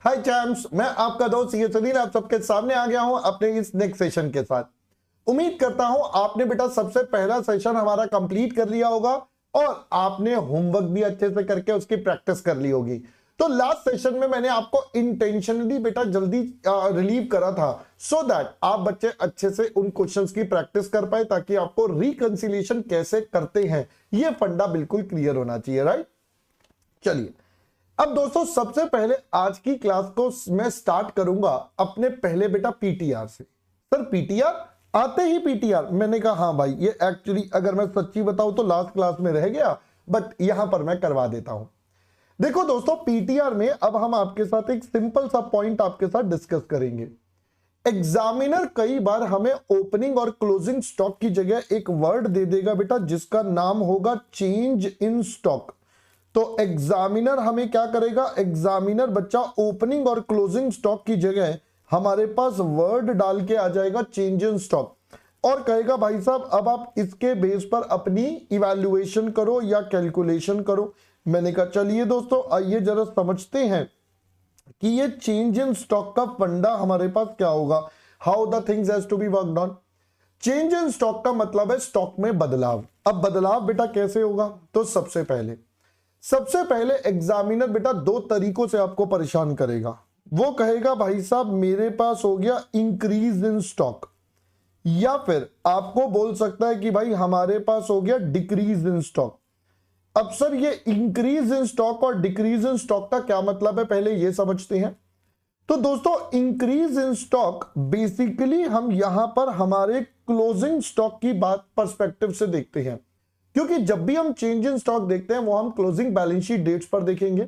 हाय champs, मैं आपका दोस्त ये सलील आप सबके सामने आ गया हूं अपने इस नेक्स्ट सेशन के साथ। उम्मीद करता हूं आपने बेटा सबसे पहला सेशन हमारा कंप्लीट कर लिया होगा और आपने होमवर्क भी अच्छे से करके उसकी प्रैक्टिस कर ली होगी। तो लास्ट सेशन में मैंने आपको इंटेंशनली बेटा जल्दी रिलीव करा था सो दैट आप बच्चे अच्छे से उन क्वेश्चंस की प्रैक्टिस कर पाए, ताकि आपको रिकंसिलिएशन कैसे करते हैं ये फंडा बिल्कुल क्लियर होना चाहिए। राइट, चलिए अब दोस्तों सबसे पहले आज की क्लास को मैं स्टार्ट करूंगा अपने पहले बेटा पीटीआर से। सर पीटीआर आते ही पीटीआर, मैंने कहा हाँ भाई, ये एक्चुअली अगर मैं सच्ची बताऊं तो लास्ट क्लास में रह गया, बट यहां पर मैं करवा देता हूं। देखो दोस्तों, पीटीआर में अब हम आपके साथ एक सिंपल सा पॉइंट आपके साथ डिस्कस करेंगे। एग्जामिनर कई बार हमें ओपनिंग और क्लोजिंग स्टॉक की जगह एक वर्ड दे देगा बेटा जिसका नाम होगा चेंज इन स्टॉक। तो एग्जामिनर हमें क्या करेगा, एग्जामिनर बच्चा ओपनिंग और क्लोजिंग स्टॉक की जगह हमारे पास वर्ड डाल के आ जाएगा चेंज इन स्टॉक और कहेगा भाई साहब अब आप इसके बेस पर अपनी इवैल्यूएशन करो या कैलकुलेशन करो। मैंने कहा चलिए दोस्तों आइए जरा समझते हैं कि ये चेंज इन स्टॉक का फंडा हमारे पास क्या होगा, how the things has to be worked on. Change in stock का मतलब है स्टॉक में बदलाव। अब बदलाव बेटा कैसे होगा, तो सबसे पहले एग्जामिनर बेटा दो तरीकों से आपको परेशान करेगा। वो कहेगा भाई साहब मेरे पास हो गया इंक्रीज इन स्टॉक, या फिर आपको बोल सकता है कि भाई हमारे पास हो गया डिक्रीज इन स्टॉक। अब सर ये इंक्रीज इन स्टॉक और डिक्रीज इन स्टॉक का क्या मतलब है, पहले ये समझते हैं। तो दोस्तों इंक्रीज इन स्टॉक बेसिकली हम यहां पर हमारे क्लोजिंग स्टॉक की बात पर्सपेक्टिव से देखते हैं, क्योंकि जब भी हम चेंज इन स्टॉक देखते हैं वो हम क्लोजिंग बैलेंस शीट डेट्स पर देखेंगे।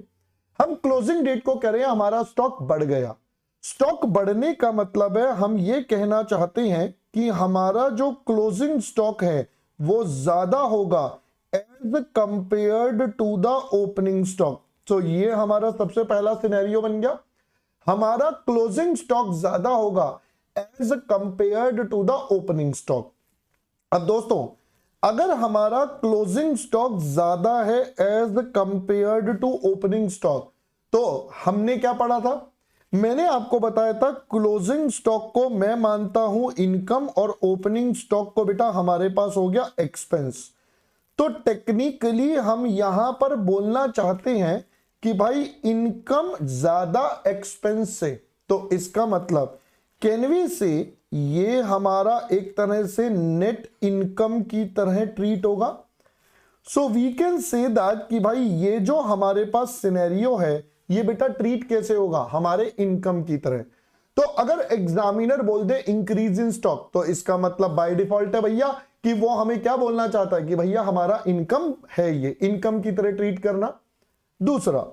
हम क्लोजिंग डेट को कह रहे हैं हमारा स्टॉक बढ़ गया। स्टॉक बढ़ने का मतलब है हम ये कहना चाहते हैं कि हमारा जो क्लोजिंग स्टॉक है वो ज्यादा होगा as compared to the opening stock. तो ये हमारा सबसे पहला सिनेरियो बन गया, हमारा क्लोजिंग स्टॉक ज्यादा होगा as compared to the opening stock. अब दोस्तों अगर हमारा क्लोजिंग स्टॉक ज्यादा है as compared to opening stock, तो हमने क्या पढ़ा था, मैंने आपको बताया था क्लोजिंग स्टॉक को मैं मानता हूं इनकम और ओपनिंग स्टॉक को बेटा हमारे पास हो गया एक्सपेंस। तो टेक्निकली हम यहां पर बोलना चाहते हैं कि भाई इनकम ज्यादा एक्सपेंस से, तो इसका मतलब कैन वी से ये हमारा एक तरह से नेट इनकम की तरह ट्रीट होगा। So we can say that कि भाई ये जो हमारे पास सिनेरियो है ये बेटा ट्रीट कैसे होगा, हमारे इनकम की तरह। तो अगर एग्जामिनर बोल दे इंक्रीज इन स्टॉक, तो इसका मतलब बाय डिफॉल्ट है भैया कि वो हमें क्या बोलना चाहता है कि भैया हमारा इनकम है, ये इनकम की तरह ट्रीट करना। दूसरा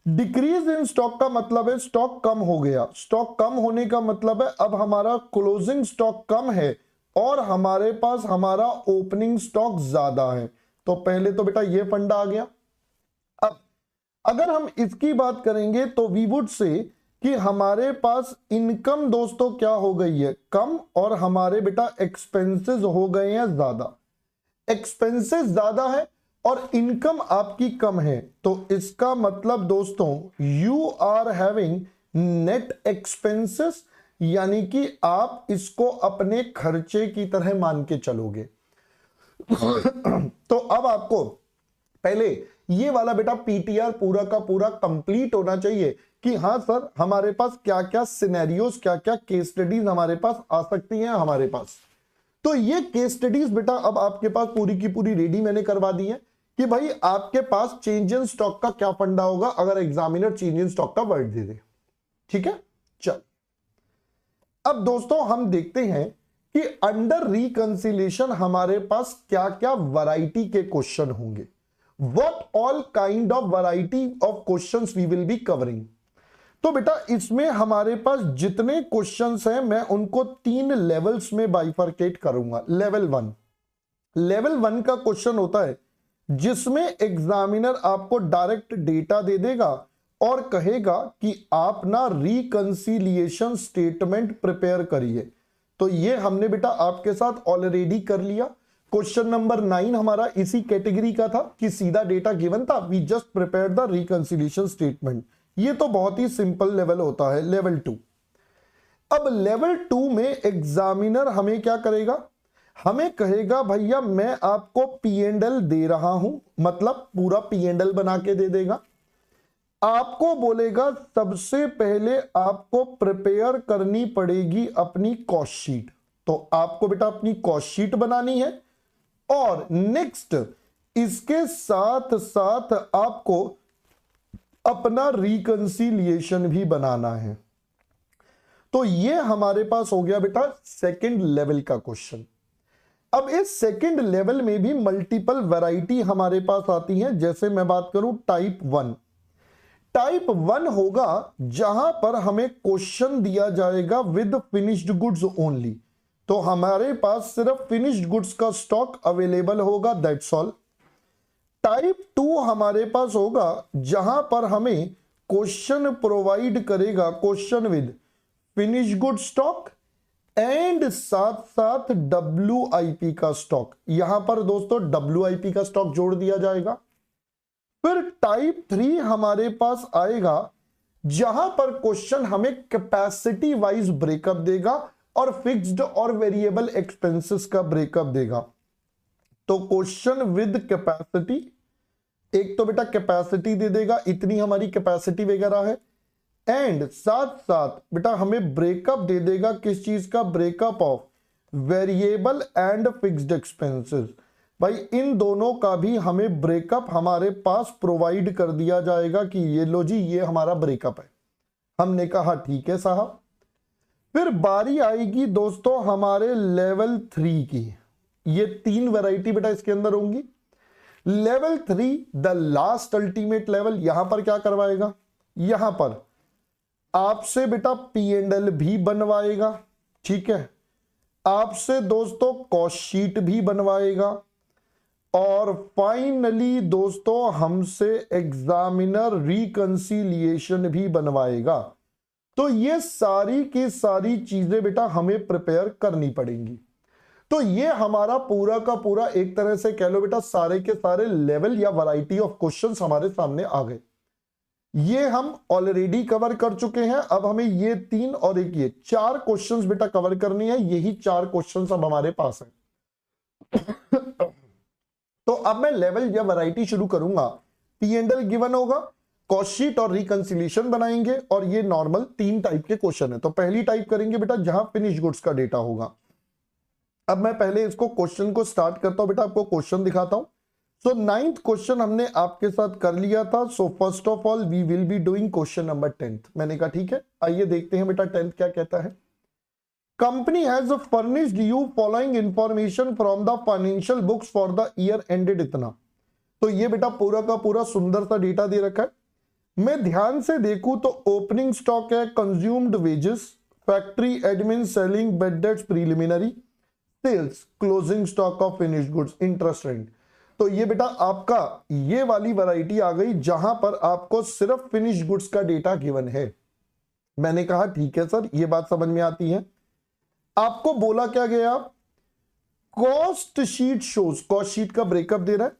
डिक्रीज इन स्टॉक का मतलब है स्टॉक कम हो गया। स्टॉक कम होने का मतलब है अब हमारा क्लोजिंग स्टॉक कम है और हमारे पास हमारा ओपनिंग स्टॉक ज्यादा है। तो पहले तो बेटा ये फंडा आ गया। अब अगर हम इसकी बात करेंगे तो वी वुड से कि हमारे पास इनकम दोस्तों क्या हो गई है, कम, और हमारे बेटा एक्सपेंसेस हो गए हैं ज्यादा। एक्सपेंसेस ज्यादा है और इनकम आपकी कम है, तो इसका मतलब दोस्तों you are having net expenses, यानी कि आप इसको अपने खर्चे की तरह मान के चलोगे। तो अब आपको पहले ये वाला बेटा पीटीआर पूरा का पूरा कंप्लीट होना चाहिए कि हाँ सर हमारे पास क्या क्या सिनेरियोस, क्या क्या केस स्टडीज हमारे पास आ सकती हैं हमारे पास। तो ये केस स्टडीज बेटा अब आपके पास पूरी की पूरी रेडी मैंने करवा दी है कि भाई आपके पास चेंज इन स्टॉक का क्या फंडा होगा अगर एग्जामिनर चेंज इन स्टॉक का वर्ड दे दे। ठीक है, चल अब दोस्तों हम देखते हैं कि अंडर रिकंसिलिएशन हमारे पास क्या क्या वैरायटी के क्वेश्चन होंगे। What all kind of variety of questions we will be covering. तो बेटा इसमें हमारे पास जितने क्वेश्चंस हैं मैं उनको 3 लेवल्स में बाइफरकेट करूंगा। लेवल 1 का क्वेश्चन होता है जिसमें एग्जामिनर आपको डायरेक्ट डेटा दे देगा और कहेगा कि आप ना रिकंसिलिएशन स्टेटमेंट प्रिपेयर करिए। तो ये हमने बेटा आपके साथ ऑलरेडी कर लिया। क्वेश्चन नंबर 9 हमारा इसी कैटेगरी का था कि सीधा डेटा गिवन था, we just prepare the reconciliation statement. ये तो बहुत ही सिंपल लेवल होता है, लेवल 2। अब लेवल 2 में एग्जामिनर हमें क्या करेगा, हमें कहेगा भैया मैं आपको P&L दे रहा हूं, मतलब पूरा P&L बना के दे देगा। आपको बोलेगा सबसे पहले आपको प्रिपेयर करनी पड़ेगी अपनी कॉस्ट शीट। तो आपको बेटा अपनी कॉस्ट शीट बनानी है और नेक्स्ट इसके साथ साथ आपको अपना रिकंसिलिएशन भी बनाना है। तो ये हमारे पास हो गया बेटा सेकंड लेवल का क्वेश्चन। अब इस सेकंड लेवल में भी मल्टीपल वैरायटी हमारे पास आती है। जैसे मैं बात करूं टाइप 1, टाइप 1 होगा जहां पर हमें क्वेश्चन दिया जाएगा विद फिनिश्ड गुड्स ओनली। तो हमारे पास सिर्फ फिनिश्ड गुड्स का स्टॉक अवेलेबल होगा, दैट्स ऑल। टाइप 2 हमारे पास होगा जहां पर हमें क्वेश्चन प्रोवाइड करेगा, question with finished good stock and साथ साथ WIP का स्टॉक। यहां पर दोस्तों WIP का स्टॉक जोड़ दिया जाएगा। फिर टाइप 3 हमारे पास आएगा जहां पर क्वेश्चन हमें कैपेसिटी वाइज ब्रेकअप देगा और फिक्स्ड और वेरिएबल एक्सपेंसेस का ब्रेकअप देगा। तो क्वेश्चन विद कैपेसिटी, एक तो बेटा कैपेसिटी दे देगा, इतनी हमारी कैपेसिटी वगैरह है, एंड साथ साथ बेटा हमें ब्रेकअप दे देगा, किस चीज का, breakup of variable and fixed expenses. भाई इन दोनों का भी हमें ब्रेकअप हमारे पास प्रोवाइड कर दिया जाएगा कि ये लो जी ये हमारा ब्रेकअप है। हमने कहा ठीक है साहब। फिर बारी आएगी दोस्तों हमारे लेवल 3 की। ये 3 वैरायटी बेटा इसके अंदर होंगी। Level 3 the last ultimate level, यहां पर क्या करवाएगा, यहां पर आपसे बेटा P&L भी बनवाएगा, ठीक है, आपसे दोस्तों कॉस्ट शीट भी बनवाएगा और फाइनली दोस्तों हमसे एग्जामिनर रिकंसिलिएशन भी बनवाएगा। तो ये सारी की सारी चीजें बेटा हमें प्रिपेयर करनी पड़ेंगी। तो ये हमारा पूरा का पूरा एक तरह से कह लो बेटा सारे के सारे लेवल या वैरायटी ऑफ क्वेश्चंस हमारे सामने आ गए। ये हम ऑलरेडी कवर कर चुके हैं। अब हमें ये 3 और एक ये 4 क्वेश्चंस बेटा कवर करनी है। यही 4 क्वेश्चंस अब हमारे पास है। तो अब मैं लेवल या वैरायटी शुरू करूंगा। P&L गिवन होगा, कॉस्ट शीट और रिकंसिलिएशन बनाएंगे और ये नॉर्मल 3 टाइप के क्वेश्चन है। तो पहली टाइप करेंगे बेटा जहां फिनिश गुड्स का डेटा होगा। अब मैं पहले इसको क्वेश्चन को स्टार्ट करता हूं बेटा, आपको क्वेश्चन दिखाता हूं। सो 9th क्वेश्चन हमने आपके साथ कर लिया था। So first of all we will be doing question number 10th। मैंने कहा ठीक है, आइए देखते हैं बेटा 10th क्या कहता है। Company has furnished you following information from the financial books for the year ended इतना। तो ये बेटा पूरा का पूरा सुंदर सा डेटा दे रखा है। मैं ध्यान से देखूं तो ओपनिंग स्टॉक है, consumed wages, factory admin, selling, bad debts, preliminary, sales, closing stock of finished goods, interest rent. तो ये बेटा आपका ये वाली वैरायटी आ गई जहां पर आपको सिर्फ फिनिश्ड गुड्स का डेटा गिवन है। मैंने कहा ठीक है सर, ये बात समझ में आती है। आपको बोला क्या गया, cost sheet shows, cost sheet का ब्रेकअप दे रहा है।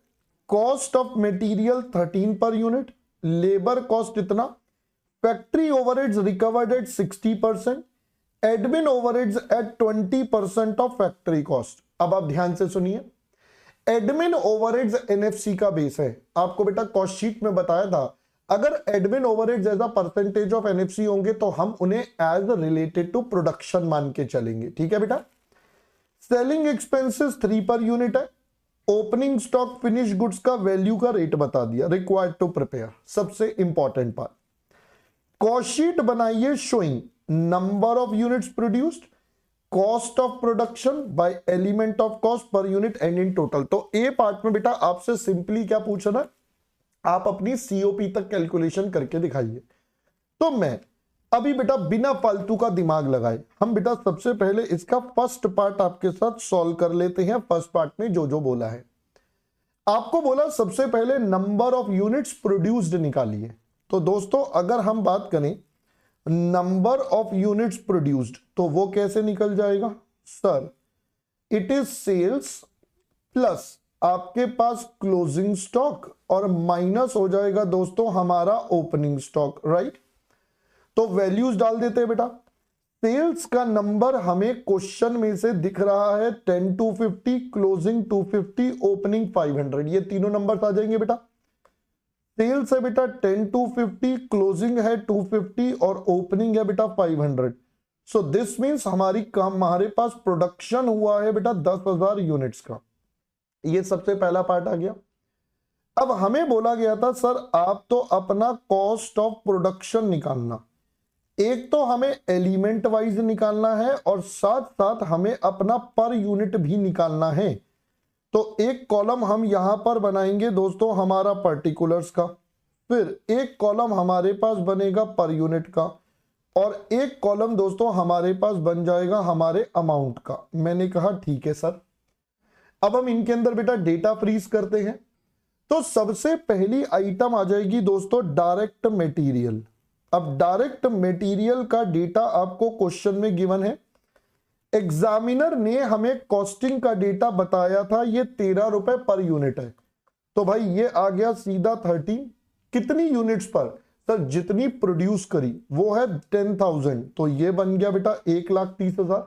Cost of material 13 per unit, labour cost इतना, factory overheads recovered at 60%, admin overheads at 20% of factory cost. अब आप ध्यान से सुनिए, एडमिन ओवरहेड्स एनएफसी का बेस है। आपको बेटा कॉस्ट शीट में बताया था अगर admin overheads as a percentage of NFC होंगे तो हम उन्हें एज रिलेटेड टू प्रोडक्शन मान के चलेंगे, ठीक है बेटा। सेलिंग एक्सपेंसेस 3 पर यूनिट है। ओपनिंग स्टॉक फिनिश गुड्स का वैल्यू का रेट बता दिया, रिक्वायर्ड टू प्रिपेयर, सबसे इंपॉर्टेंट पार्ट। कॉस्ट शीट बनाइए showing number of units produced, cost of production by element of cost per unit and in total. तो ए part में बेटा आपसे सिंपली क्या पूछना है, आप अपनी सीओपी तक कैलकुलेशन करके दिखाइए। तो मैं अभी बेटा बिना फालतू का दिमाग लगाए हम बेटा सबसे पहले इसका फर्स्ट पार्ट आपके साथ सॉल्व कर लेते हैं। फर्स्ट पार्ट में जो जो बोला है, आपको बोला सबसे पहले नंबर ऑफ यूनिट्स प्रोड्यूस्ड निकालिए। तो दोस्तों अगर हम बात करें नंबर ऑफ यूनिट्स प्रोड्यूस्ड तो वो कैसे निकल जाएगा sir, it is sales plus आपके पास क्लोजिंग स्टॉक और माइनस हो जाएगा दोस्तों हमारा ओपनिंग स्टॉक, राइट। तो वैल्यूज डाल देते हैं बेटा। सेल्स का नंबर हमें क्वेश्चन में से दिख रहा है 10,250, क्लोजिंग 250, ओपनिंग 500, ये तीनों नंबर्स आ जाएंगे बेटा। सेल्स है बेटा 10,250, क्लोजिंग है 250 और ओपनिंग है बेटा 500। सो दिस मींस हमारे पास प्रोडक्शन हुआ है बेटा 10,000 यूनिट्स का। ये सबसे पहला पार्ट आ गया। अब हमें बोला गया था सर आप तो अपना कॉस्ट ऑफ प्रोडक्शन निकालना, एक तो हमें एलिमेंट वाइज निकालना है और साथ साथ हमें अपना पर यूनिट भी निकालना है। तो एक कॉलम हम यहां पर बनाएंगे दोस्तों हमारा पर्टिकुलर्स का, फिर एक कॉलम हमारे पास बनेगा पर यूनिट का और एक कॉलम दोस्तों हमारे पास बन जाएगा हमारे अमाउंट का। मैंने कहा ठीक है सर। अब हम इनके अंदर बेटा डेटा फ्रीज करते हैं। तो सबसे पहली आइटम आ जाएगी दोस्तों डायरेक्ट मटेरियल। अब डायरेक्ट मटेरियल का डेटा आपको क्वेश्चन में गिवन है। एग्जामिनर ने हमें कॉस्टिंग का डेटा बताया था, ये 13 रुपए पर यूनिट है। तो भाई ये आ गया सीधा 13। कितनी यूनिट्स पर? सर जितनी प्रोड्यूस करी वो है 10,000, तो ये बन गया बेटा 1,30,000।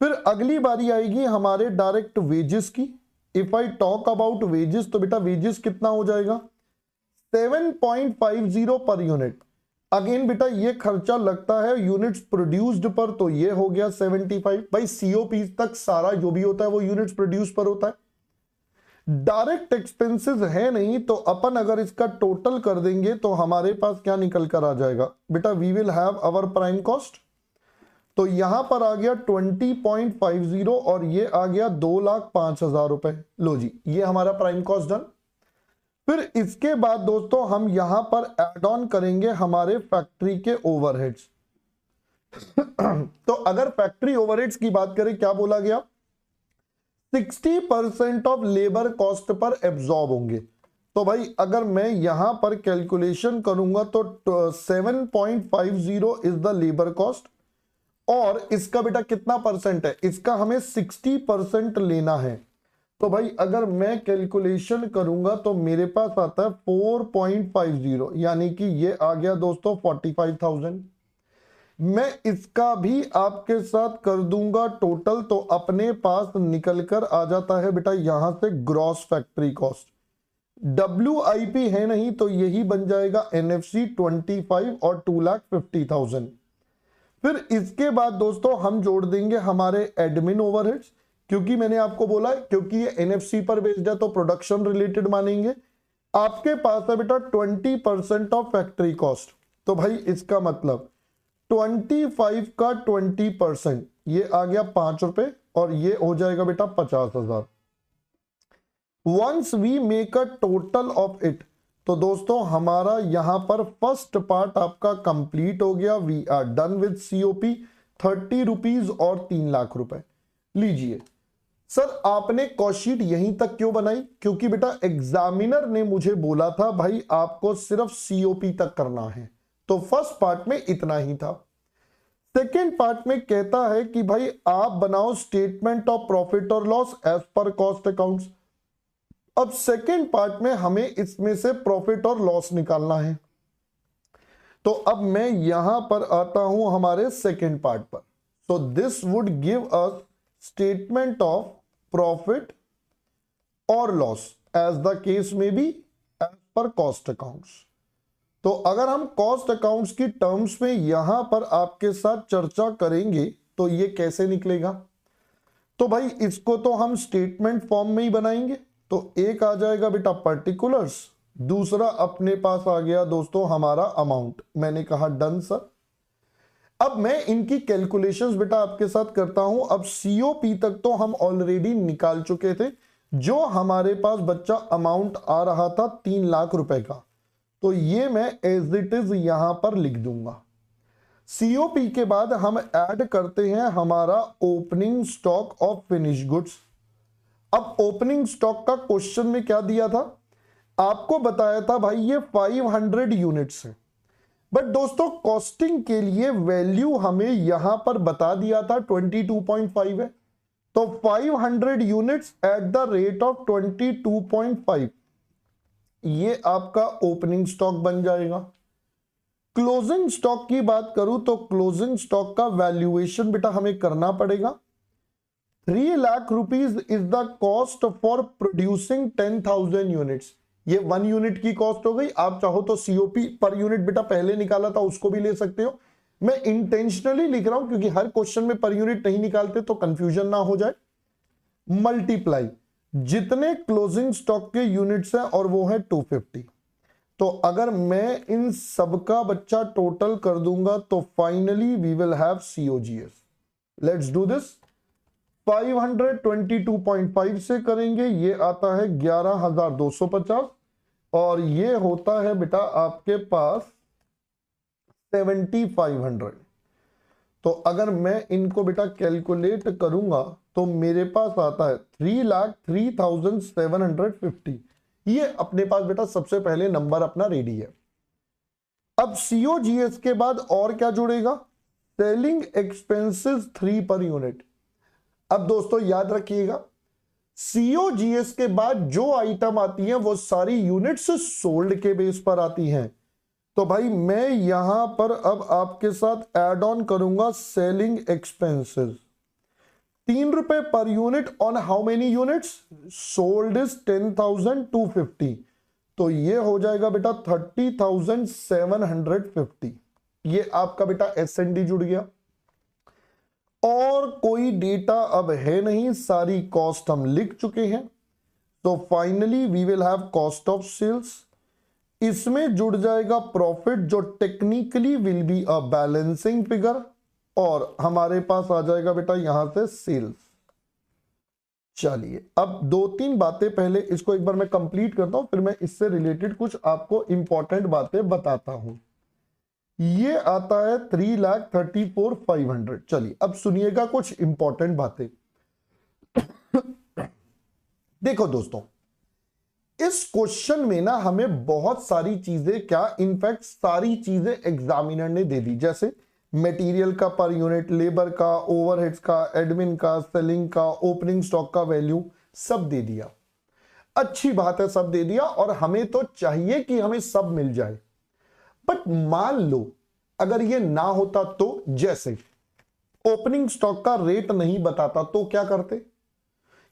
फिर अगली बारी आएगी हमारे डायरेक्ट वेजेस की। If I talk about wages तो बेटा वेजेस कितना हो जाएगा 7.50 पर यूनिट। अगेन बेटा ये खर्चा लगता है यूनिट्स प्रोड्यूस्ड पर, तो ये हो गया 75। भाई सीओपी तक सारा जो भी होता है वो यूनिट्स प्रोड्यूस पर होता है। डायरेक्ट एक्सपेंसेस है नहीं, तो अपन अगर इसका टोटल कर देंगे तो हमारे पास क्या निकल कर आ जाएगा बेटा, we will have our prime cost. तो यहां पर आ गया 20.50 और ये आ गया 2,05,000 रुपए। लो जी ये हमारा प्राइम कॉस्ट डन। फिर इसके बाद दोस्तों हम यहां पर ऐड ऑन करेंगे हमारे फैक्ट्री के ओवरहेड्स। तो अगर फैक्ट्री ओवरहेड्स की बात करें क्या बोला गया, 60% of labour cost per absorb होंगे। तो भाई अगर मैं यहां पर कैलकुलेशन करूंगा तो 7.50 इज द लेबर कॉस्ट और इसका बेटा कितना परसेंट है, इसका हमें 60% लेना है। तो भाई अगर मैं कैलकुलेशन करूंगा तो मेरे पास आता है 4.50, यानी कि ये आ गया दोस्तों 45,000। मैं इसका भी आपके साथ कर दूंगा टोटल, तो अपने पास निकलकर आ जाता है बेटा यहां से ग्रॉस फैक्ट्री कॉस्ट। WIP है नहीं तो यही बन जाएगा NFC 25 और 2,50,000। फिर इसके बाद दोस्तों हम जोड़ देंगे हमारे एडमिन ओवरहेड्स, क्योंकि मैंने आपको बोला क्योंकि ये NFC पर बेस्ड है तो प्रोडक्शन रिलेटेड मानेंगे। आपके पास है बेटा 20% ऑफ फैक्ट्री कॉस्ट, तो भाई इसका मतलब 25 का 20%, ये आ गया 5 रुपए और ये हो जाएगा बेटा 50,000। Once we make a total of it, तो दोस्तों हमारा यहां पर फर्स्ट पार्ट आपका कंप्लीट हो गया। We are done with COP 30 rupees और 3 लाख रुपए। लीजिए सर आपने कॉस्ट शीट यहीं तक क्यों बनाई, क्योंकि बेटा एग्जामिनर ने मुझे बोला था भाई आपको सिर्फ COP तक करना है। तो फर्स्ट पार्ट में इतना ही था। सेकेंड पार्ट में कहता है कि भाई आप बनाओ स्टेटमेंट ऑफ प्रॉफिट और loss as per cost accounts. अब सेकेंड पार्ट में हमें इसमें से प्रॉफिट और लॉस निकालना है। तो अब मैं यहां पर आता हूं हमारे सेकेंड पार्ट पर। So this would give us statement of profit और लॉस एज द केस में be as per cost accounts. तो अगर हम कॉस्ट अकाउंट्स की टर्म्स में यहां पर आपके साथ चर्चा करेंगे तो ये कैसे निकलेगा, तो भाई इसको तो हम स्टेटमेंट फॉर्म में ही बनाएंगे। तो एक आ जाएगा बेटा पर्टिकुलर्स, दूसरा अपने पास आ गया दोस्तों हमारा अमाउंट। मैंने कहा डन सर। अब मैं इनकी कैलकुलेशंस बेटा आपके साथ करता हूं। अब COP तक तो हम ऑलरेडी निकाल चुके थे। जो हमारे पास बच्चा अमाउंट आ रहा था 3 लाख रुपए का, तो ये मैं एज इट इज यहां पर लिख दूंगा। COP के बाद हम ऐड करते हैं हमारा opening stock of finish goods. अब ओपनिंग स्टॉक का क्वेश्चन में क्या दिया था, आपको बताया था भाई ये 500 यूनिट्स है। बट दोस्तों कॉस्टिंग के लिए वैल्यू हमें यहां पर बता दिया था 22.5 है। तो 500 units at the rate of 22.5 ये आपका ओपनिंग स्टॉक बन जाएगा। क्लोजिंग स्टॉक की बात करूं तो क्लोजिंग स्टॉक का वैल्यूएशन बेटा हमें करना पड़ेगा। 3 lakh rupees is the cost for producing 10,000 units. ये 1 यूनिट की कॉस्ट हो गई। आप चाहो तो सीओपी पर यूनिट बेटा पहले निकाला था उसको भी ले सकते हो। मैं इंटेंशनली लिख रहा हूं क्योंकि हर क्वेश्चन में पर यूनिट नहीं निकालते तो कंफ्यूजन ना हो जाए। मल्टीप्लाई जितने क्लोजिंग स्टॉक के यूनिट्स हैं और वो है 250। तो अगर मैं इन सबका बच्चा टोटल कर दूंगा तो finally we will have COGS. Let's do this. 522.5 से करेंगे, ये आता है 11,250 और ये होता है बेटा आपके पास 7,500। तो अगर मैं इनको बेटा कैलकुलेट करूंगा तो मेरे पास आता है 3,03,750। ये अपने पास बेटा सबसे पहले नंबर अपना रेडी है। अब सीओजीएस के बाद और क्या जुड़ेगा? Selling expenses 3 per unit. अब दोस्तों याद रखिएगा, सीओजीएस के बाद जो आइटम आती हैं वो सारी यूनिट्स सोल्ड के बेस पर आती हैं। तो भाई मैं यहां पर अब आपके साथ ऐड ऑन करूंगा सेलिंग एक्सपेंसेस। 3 रुपए per unit on how many units sold is 10,250। तो ये हो जाएगा बेटा 30,750। ये आपका बेटा एसएनडी जुड़ गया और कोई डेटा अब है नहीं, सारी कॉस्ट हम लिख चुके हैं। तो finally we will have cost of sales. इसमें जुड़ जाएगा प्रॉफिट जो technically will be a balancing figure और हमारे पास आ जाएगा बेटा यहां से सेल्स। चलिए अब 2-3 बातें पहले इसको एक बार मैं कंप्लीट करता हूं, फिर मैं इससे रिलेटेड कुछ आपको इंपॉर्टेंट बातें बताता हूं। ये आता है 3,34,500। चलिए अब सुनिएगा कुछ इंपॉर्टेंट बातें। देखो दोस्तों, इस क्वेश्चन में ना हमें बहुत सारी चीजें, क्या इनफैक्ट सारी चीजें एग्जामिनर ने दे दी। जैसे मटेरियल का पर यूनिट, लेबर का, ओवरहेड्स का, एडमिन का, सेलिंग का, ओपनिंग स्टॉक का वैल्यू सब दे दिया। अच्छी बात है, सब दे दिया और हमें तो चाहिए कि हमें सब मिल जाए। बट मान लो अगर ये ना होता तो, जैसे ओपनिंग स्टॉक का रेट नहीं बताता तो क्या करते,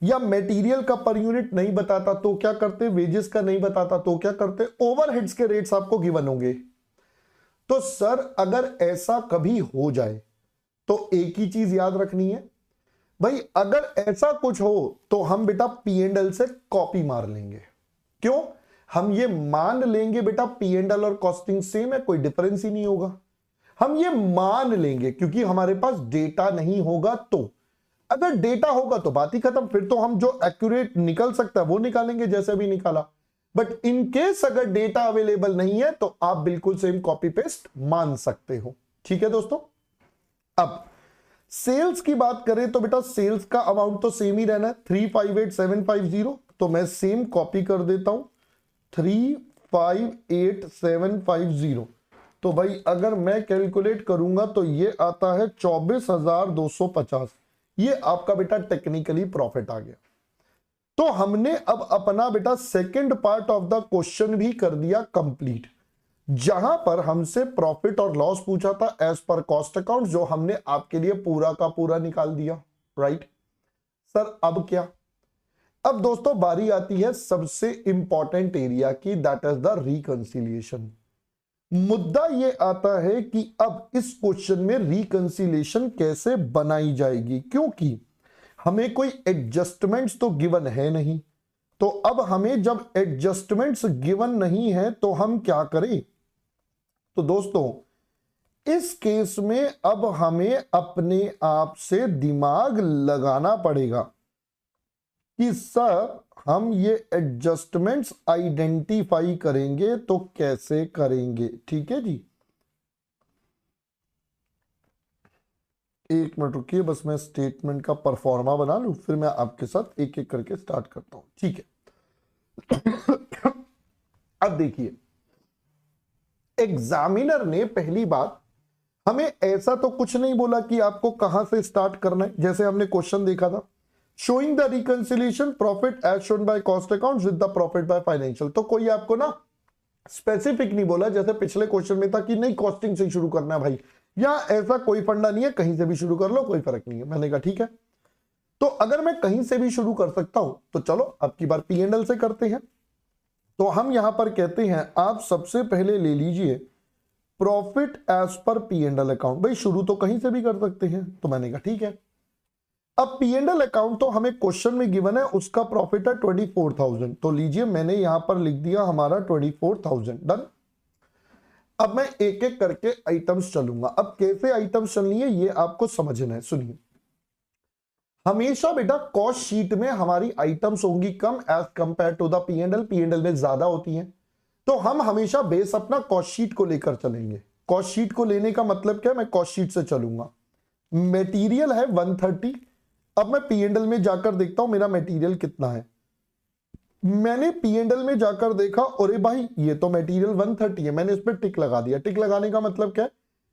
या मटेरियल का पर यूनिट नहीं बताता तो क्या करते, वेजेस का नहीं बताता तो क्या करते, ओवरहेड्स के रेट्स आपको गिवन होंगे। तो सर अगर ऐसा कभी हो जाए तो एक ही चीज याद रखनी है भाई, अगर ऐसा कुछ हो तो हम बेटा P&L से कॉपी मार लेंगे। क्यों? हम ये मान लेंगे बेटा P&L और कॉस्टिंग सेम है, कोई डिफरेंस ही नहीं होगा। हम ये मान लेंगे क्योंकि हमारे पास डेटा नहीं होगा। तो अगर डेटा होगा तो बात ही खत्म, फिर तो हम जो एक्यूरेट निकल सकता है वो निकालेंगे जैसे अभी निकाला। बट इन केस अगर डेटा अवेलेबल नहीं है तो आप बिल्कुल सेम कॉपी पेस्ट मान सकते हो। ठीक है दोस्तों। अब सेल्स की बात करें तो बेटा सेल्स का अमाउंट तो सेम ही रहना है 358,750। तो मैं सेम कॉपी कर देता हूं 358,750। तो भाई अगर मैं कैलकुलेट करूंगा तो ये आता है 24,250। ये आपका बेटा टेक्निकली प्रॉफिट आ गया। तो हमने अब अपना बेटा second part of the question भी कर दिया कंप्लीट, जहां पर हमसे प्रॉफिट और लॉस पूछा था एज पर कॉस्ट अकाउंट, जो हमने आपके लिए पूरा का पूरा निकाल दिया। राइट सर, अब क्या? अब दोस्तों बारी आती है सबसे इंपॉर्टेंट एरिया की, दैट इज द रिकंसिलिएशन। मुद्दा ये आता है कि अब इस क्वेश्चन में रिकंसिलिएशन कैसे बनाई जाएगी, क्योंकि हमें कोई एडजस्टमेंट्स तो गिवन है नहीं। तो अब हमें जब एडजस्टमेंट्स गिवन नहीं है तो हम क्या करें? तो दोस्तों इस केस में अब हमें अपने आप से दिमाग लगाना पड़ेगा कि सर हम ये एडजस्टमेंट्स आइडेंटिफाई करेंगे तो कैसे करेंगे। ठीक है जी, एक मिनट रुकिए, बस मैं स्टेटमेंट का परफॉर्मा बना लूं, फिर मैं आपके साथ एक एक करके स्टार्ट करता हूं। ठीक है। अब देखिए, एग्जामिनर ने पहली बात हमें ऐसा तो कुछ नहीं बोला कि आपको कहां से स्टार्ट करना है। जैसे हमने क्वेश्चन देखा था showing the reconciliation profit as shown by cost account with the profit by financial. तो कोई आपको ना स्पेसिफिक नहीं बोला जैसे पिछले क्वेश्चन में था कि नहीं कॉस्टिंग से शुरू करना है भाई, या ऐसा कोई फंडा नहीं है, कहीं से भी शुरू कर लो कोई फर्क नहीं है। मैंने कहा ठीक है, तो अगर मैं कहीं से भी शुरू कर सकता हूं तो चलो अब की बार P&L से करते हैं। तो हम यहां पर कहते हैं आप सबसे पहले ले लीजिए प्रॉफिट एज पर P&L अकाउंट। भाई शुरू तो कहीं से भी कर सकते हैं, तो मैंने कहा ठीक है। अब P&L अकाउंट तो हमें क्वेश्चन में गिवन है, उसका प्रॉफिट है 24,000, तो लीजिए मैंने यहां पर लिख दिया हमारा 24,000। डन। अब मैं एक एक करके आइटम्स चलूंगा। अब कैसे आइटम्स चलनी है ये आपको समझना है, सुनिए। हमेशा बेटा कॉस्ट शीट में हमारी आइटम्स होंगी कम as compared to the P&L में ज्यादा होती हैं, तो हम हमेशा बेस अपना कॉस्ट शीट को लेकर चलेंगे। कॉस्ट शीट को लेने का मतलब क्या है, मैं कॉस्ट शीट से चलूंगा। मटेरियल है 130। अब मैं P&L में जाकर देखता हूं मेरा मटेरियल कितना है। मैंने P&L में जाकर देखा, अरे भाई ये तो मटेरियल 130 है, मैंने इस पर टिक लगा दिया। टिक लगाने का मतलब क्या है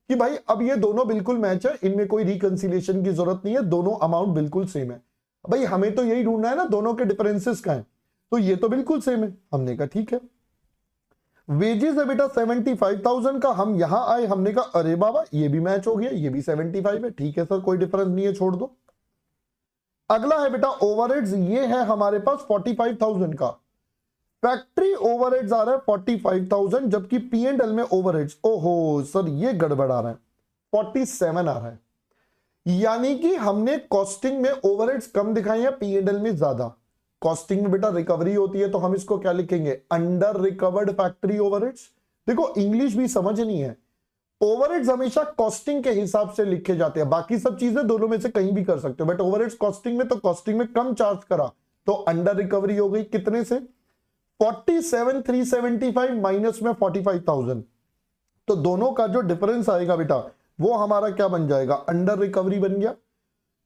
कि भाई अब ये दोनों बिल्कुल मैच है, इनमें कोई रिकंसिलिएशन की जरूरत नहीं है, दोनों अमाउंट बिल्कुल सेम है। भाई हमें तो यही ढूंढना है ना दोनों के डिफरेंसेस का है, तो ये तो बिल्कुल सेम है। हमने कहा ठीक है। वेजेस है बेटा 75,000 का, हम यहां आए हमने कहा अरे बाबा ये भी मैच हो गया, ये भी 75 है, ठीक है सर कोई डिफरेंस नहीं है छोड़ दो। अगला है बेटा ओवरहेड्स, ये है हमारे पास 45,000 का। फैक्ट्री ओवरहेड्स आ रहा है 45,000, जबकि P&L में ओवरहेड्स, ओहो सर ये गड़बड़ आ रहा है, 47 आ रहा है। यानी कि हमने कॉस्टिंग में ओवरहेड्स कम दिखाए हैं, P&L में ज्यादा। कॉस्टिंग में बेटा रिकवरी होती है, तो हम इसको क्या लिखेंगे, अंडर रिकवर्ड फैक्ट्री ओवरहेड्स। देखो इंग्लिश भी समझनी है, ओवरहेड्स हमेशा कॉस्टिंग के हिसाब से लिखे जाते हैं, बाकी सब चीजें दोनों में से कहीं भी कर सकते हो, बट ओवरहेड्स कॉस्टिंग में, तो कॉस्टिंग में कम चार्ज करा तो अंडर रिकवरी हो गई। कितने से, 47,375 माइनस में 45,000, तो दोनों का जो डिफरेंस आएगा बेटा वो हमारा क्या बन जाएगा, अंडर रिकवरी बन गया।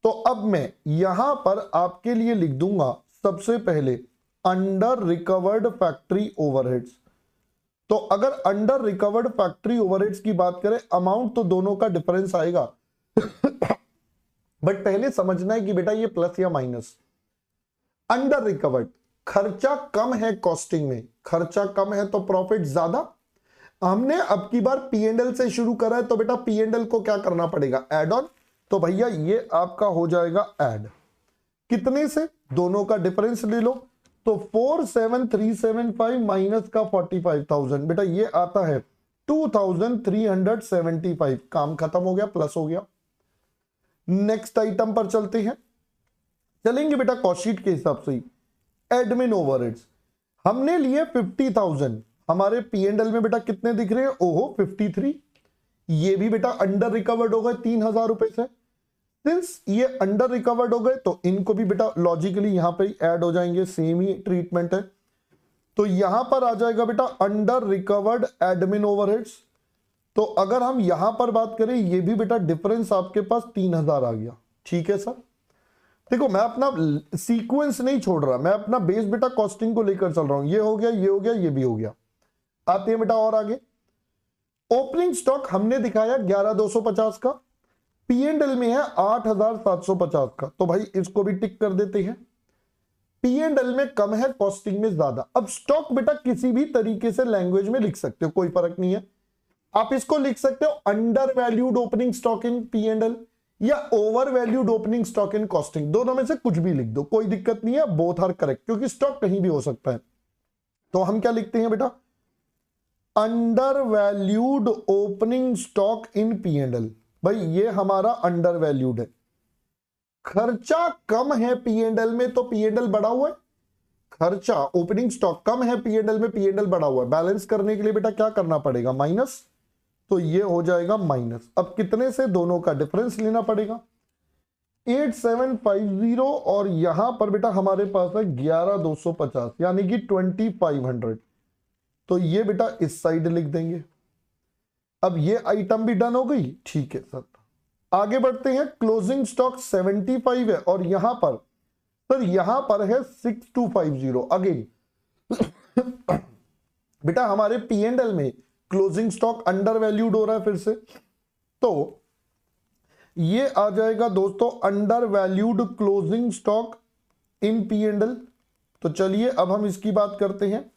तो अब मैं यहां पर आपके लिए लिख दूंगा सबसे पहले अंडर रिकवर्ड फैक्ट्री ओवरहेड्स। तो अगर अंडर रिकवर्ड फैक्ट्री ओवरहेड्स की बात करें, अमाउंट तो दोनों का डिफरेंस आएगा बट पहले समझना है कि बेटा ये प्लस या माइनस। अंडर रिकवर्ड, खर्चा कम है कॉस्टिंग में, खर्चा कम है तो प्रॉफिट ज्यादा। हमने अब की बार P&L से शुरू करा है, तो बेटा P&L को क्या करना पड़ेगा, ऐड ऑन। तो भैया ये आपका हो जाएगा ऐड, कितने से, दोनों का डिफरेंस ले लो, तो 47,375 माइनस का 45,000, बेटा ये आता है 2,375। काम खत्म हो गया, प्लस हो गया। नेक्स्ट आइटम पर चलते हैं, चलेंगे बेटा कॉस्ट शीट के हिसाब से ही। एडमिन ओवरहेड्स हमने लिए 50,000, हमारे P&L में बेटा कितने दिख रहे हैं, ओहो 53। ये भी बेटा अंडर रिकवर्ड हो गए 3,000 रुपए से। सिंस ये अंडर रिकवर्ड हो गए तो इनको भी बेटा लॉजिकली यहां पे ऐड हो जाएंगे, सेम ही ट्रीटमेंट है। तो यहां पर आ जाएगा बेटा अंडर रिकवर्ड एडमिन ओवरहेड्स। तो अगर हम यहां पर बात करें, ये भी बेटा डिफरेंस आपके पास 3,000 आ गया। ठीक है सर, देखो मैं अपना सीक्वेंस नहीं छोड़ रहा, मैं अपना बेस बेटा कॉस्टिंग को लेकर चल रहा हूं। ये हो गया, ये हो गया, ये भी हो गया। आते हैं बेटा और आगे। ओपनिंग स्टॉक हमने दिखाया 11,250 का, P&L में है 8,750 का, तो भाई इसको भी टिक कर देते हैं। P&L में कम है, कॉस्टिंग में ज्यादा। अब स्टॉक बेटा किसी भी तरीके से लैंग्वेज में लिख सकते हो, कोई फर्क नहीं है। आप इसको लिख सकते हो under valued opening stock in P&L या over valued opening stock in costing, दोनों में से कुछ भी लिख दो, कोई दिक्कत नहीं है, बोथ आर करेक्ट, क्योंकि स्टॉक कहीं भी हो सकता है। तो हम क्या लिखते हैं बेटा, under valued opening stock in P&L। भाई ये हमारा अंडर वैल्यूड है, खर्चा कम है P&L में तो P&L बढ़ा हुआ है, खर्चा ओपनिंग स्टॉक कम है P&L में, P&L बढ़ा हुआ है। बैलेंस करने के लिए बेटा क्या करना पड़ेगा, माइनस, तो ये हो जाएगा माइनस। अब कितने से, दोनों का डिफरेंस लेना पड़ेगा, 8,750 और यहां पर बेटा हमारे पास है 11,250 यानी कि 2,500, तो ये बेटा इस साइड लिख देंगे। अब ये आइटम भी डन हो गई। ठीक है सर, आगे बढ़ते हैं। क्लोजिंग स्टॉक 75 है और यहां पर सर यहां पर है 6,250 अगेन बेटा हमारे P&L में क्लोजिंग स्टॉक अंडर वैल्यूड हो रहा है फिर से, तो ये आ जाएगा दोस्तों under valued closing stock in P and L. तो चलिए अब हम इसकी बात करते हैं।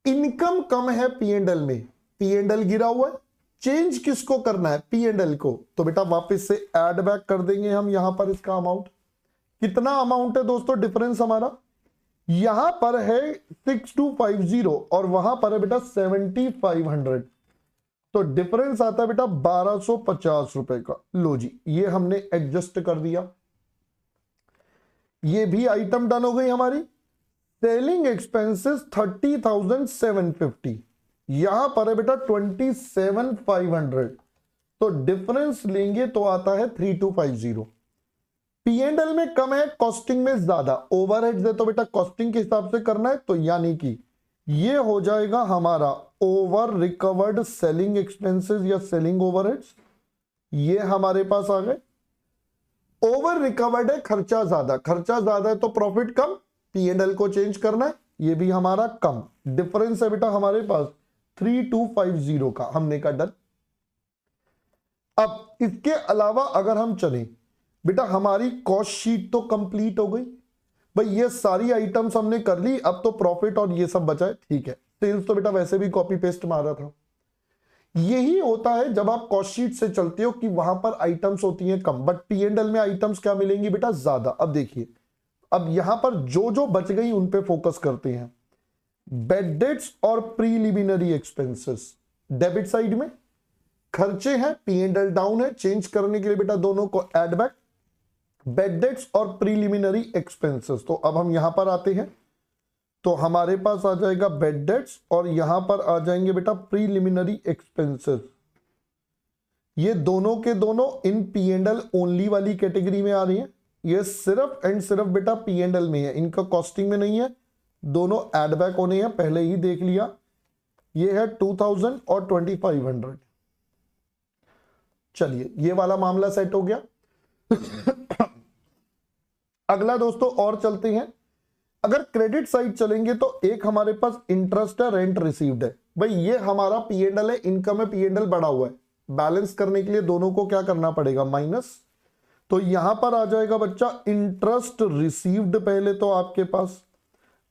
इनकम कम है पी एंड एल में, पी एंड एल गिरा हुआ है, चेंज किसको करना है, पी एंड एल को। तो बेटा वापस से ऐड बैक कर देंगे हम यहां पर इसका अमाउंट। कितना अमाउंट है दोस्तों डिफरेंस हमारा, यहां पर है 6250 और वहां पर है बेटा 7500। तो डिफरेंस आता है बेटा 1250 रुपए का। लो जी, ये हमने एडजस्ट कर दिया। ये भी आइटम डन हो गई हमारी। सेलिंग एक्सपेंसेस 30,750, यहां पर है बेटा 27,500। तो डिफरेंस लेंगे तो आता है 3250। पी एंड एल में कम है, कॉस्टिंग में ज्यादा। ओवरहेड्स है तो बेटा कॉस्टिंग के हिसाब से करना है, तो यानी कि ये हो जाएगा हमारा ओवर रिकवर्ड सेलिंग एक्सपेंसेस या सेलिंग ओवरहेड्स। ये हमारे पास आ गए। ओवर रिकवर्ड है, खर्चा ज्यादा है तो profit come, P and L को चेंज करना है, ये भी हमारा कम। डिफरेंस है बेटा हमारे पास 3250 का, हमने का डन। अब इसके अलावा अगर हम चलें बेटा, हमारी कॉस्ट शीट तो कंप्लीट हो गई भाई, ये सारी आइटम्स हमने कर ली। अब तो प्रॉफिट और ये सब बचा है, ठीक है। सेल्स तो बेटा वैसे भी कॉपी पेस्ट मारा था। यही होता है जब आप कॉस्ट शीट से चलते हो कि वहां पर आइटम्स होती हैं कम, बट पी एंड एल में आइटम्स क्या मिलेंगी बेटा, ज्यादा। अब देखिए, अब यहां पर जो जो बच गई उन पे फोकस करते हैं। बेड डेट्स और प्रीलिमिनरी एक्सपेंसेस, डेबिट साइड में खर्चे हैं, पी एंड एल डाउन है, चेंज करने के लिए बेटा दोनों को ऐड बैक, बेड डेट्स और प्रीलिमिनरी एक्सपेंसेस। तो अब हम यहां पर आते हैं, तो हमारे पास आ जाएगा बेड डेट्स और यहां पर आ जाएंगे बेटा प्रीलिमिनरी एक्सपेंसेस। ये दोनों के दोनों in P and L only वाली कैटेगरी में आ रही है। ये सिर्फ एंड सिर्फ बेटा पी एंड एल में है, इनका कॉस्टिंग में नहीं है। दोनों ऐड बैक होने हैं, पहले ही देख लिया। ये है 2000 और 2500। चलिए ये वाला मामला सेट हो गया। अगला दोस्तों और चलते हैं। अगर क्रेडिट साइड चलेंगे तो एक हमारे पास इंटरेस्ट है, रेंट रिसीव्ड है। भाई ये हमारा पी एंड एल है, इनकम है, पी एंड एल बढ़ा हुआ है। बैलेंस करने के लिए दोनों को क्या करना पड़ेगा, माइनस। तो यहां पर आ जाएगा बच्चा इंटरेस्ट रिसीव्ड पहले तो आपके पास,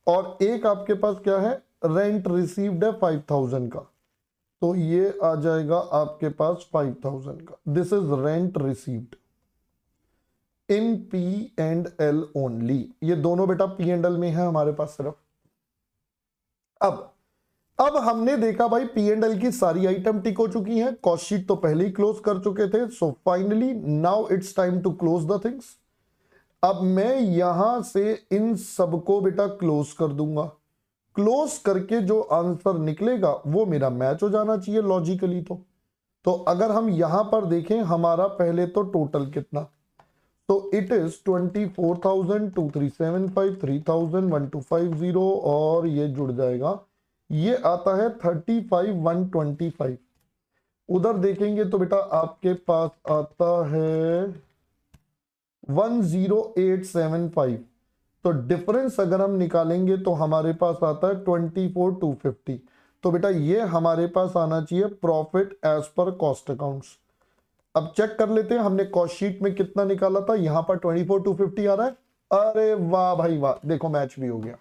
और एक आपके पास क्या है, रेंट रिसीव्ड है 5000 का। तो ये आ जाएगा आपके पास 5000 का। This is rent received in P and L only. ये दोनों बेटा पी एंड एल में है हमारे पास सिर्फ। अब हमने देखा भाई पी एंड एल की सारी आइटम टिक हो चुकी हैं, कॉस्ट शीट तो पहले ही क्लोज कर चुके थे। So finally now it's time to close the things. अब मैं यहां से इन सबको बेटा क्लोज कर दूंगा। क्लोज करके जो आंसर निकलेगा वो मेरा मैच हो जाना चाहिए लॉजिकली। तो अगर हम यहां पर देखें हमारा पहले तो टोटल कितना, तो इट इज 24,000, 2375, 3000, 1250 और ये जुड़ जाएगा, ये आता है 35,125। उधर देखेंगे तो बेटा आपके पास आता है 10875। तो डिफरेंस अगर हम निकालेंगे तो हमारे पास आता है 24,250। तो बेटा ये हमारे पास आना चाहिए profit as per cost accounts. अब चेक कर लेते हैं हमने कॉस्ट शीट में कितना निकाला था, यहां पर 24,250 आ रहा है। अरे वाह भाई वाह, देखो मैच भी हो गया।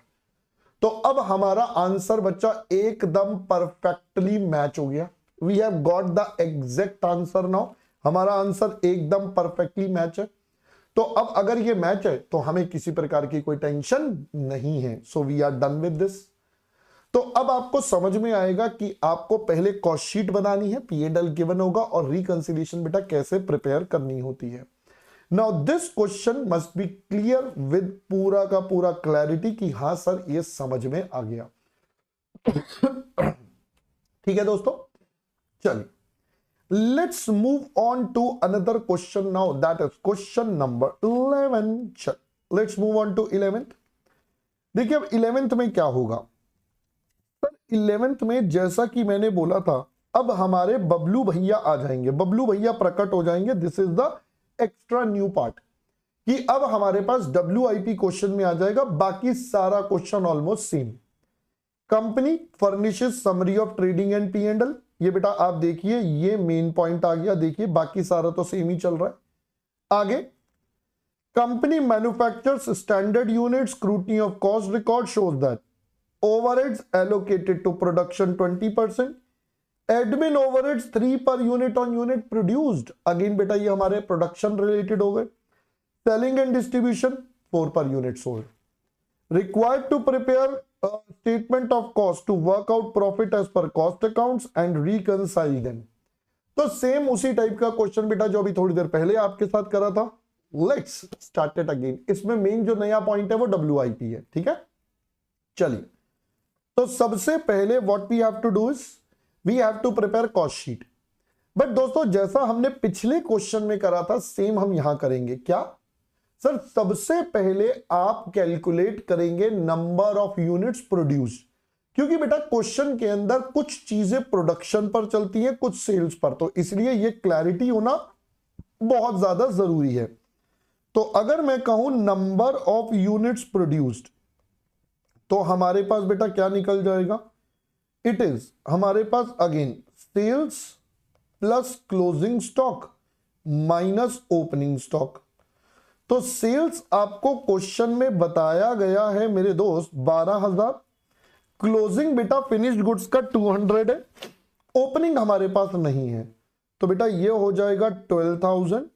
तो अब हमारा आंसर बच्चा एकदम परफेक्टली मैच हो गया। We have got the exact answer now. हमारा आंसर एकदम परफेक्टली मैच है। तो अब अगर ये मैच है तो हमें किसी प्रकार की कोई टेंशन नहीं है। So we are done with this. तो अब आपको समझ में आएगा कि आपको पहले कॉस्ट शीट बनानी है, पी एंड एल गिवन होगा, और रिकंसिलिएशन बेटा कैसे प्रिपेयर करनी होती है। Now this question must be clear with पूरा का पूरा क्लैरिटी कि हां सर ये समझ में आ गया। ठीक है दोस्तों, चलिए let's move on to another question now, that is question number 11। Let's move on to 11th। देखिए अब 11th में क्या होगा, 11th में जैसा कि मैंने बोला था, अब हमारे बबलू भैया आ जाएंगे, बबलू भैया प्रकट हो जाएंगे। This is the extra new part कि अब हमारे पास WIP क्वेश्चन में आ जाएगा। बाकी सारा question almost same. Company furnishes summary of trading and P and L, ये बेटा आप देखिए ये मेन पॉइंट आ गया। देखिए बाकी सारा तो सेम ही चल रहा है। आगे Company manufactures standard units. Scrutiny of cost record shows that overheads allocated to production 20%, admin overheads 3 per unit on unit produced. Again बेटा ये हमारे प्रोडक्शन रिलेटेड हो गए. Selling and distribution 4 per unit sold. Required to prepare a statement of cost to work out profit as per cost accounts and reconcile them. तो same उसी type का question बेटा जो अभी थोड़ी देर पहले आपके साथ करा था. Let's start it again. इसमें मेन जो नया पॉइंट है वो WIP है. ठीक है, चलिए. तो सबसे पहले what we have to do is we have to prepare cost sheet. But दोस्तों जैसा हमने पिछले क्वेश्चन में करा था सेम हम यहां करेंगे. क्या सर? सबसे पहले आप कैलकुलेट करेंगे नंबर ऑफ यूनिट्स प्रोड्यूस्ड, क्योंकि बेटा क्वेश्चन के अंदर कुछ चीजें प्रोडक्शन पर चलती हैं, कुछ सेल्स पर. तो इसलिए ये क्लैरिटी होना बहुत ज्यादा जरूरी है. तो अगर मैं कहूं नंबर ऑफ यूनिट्स प्रोड्यूस्ड तो हमारे पास बेटा क्या निकल जाएगा? इट इज हमारे पास again sales plus closing stock minus opening stock. तो सेल्स आपको क्वेश्चन में बताया गया है मेरे दोस्त 12,000. क्लोजिंग बेटा फिनिश्ड गुड्स का 200 है. ओपनिंग हमारे पास नहीं है तो बेटा ये हो जाएगा 12,000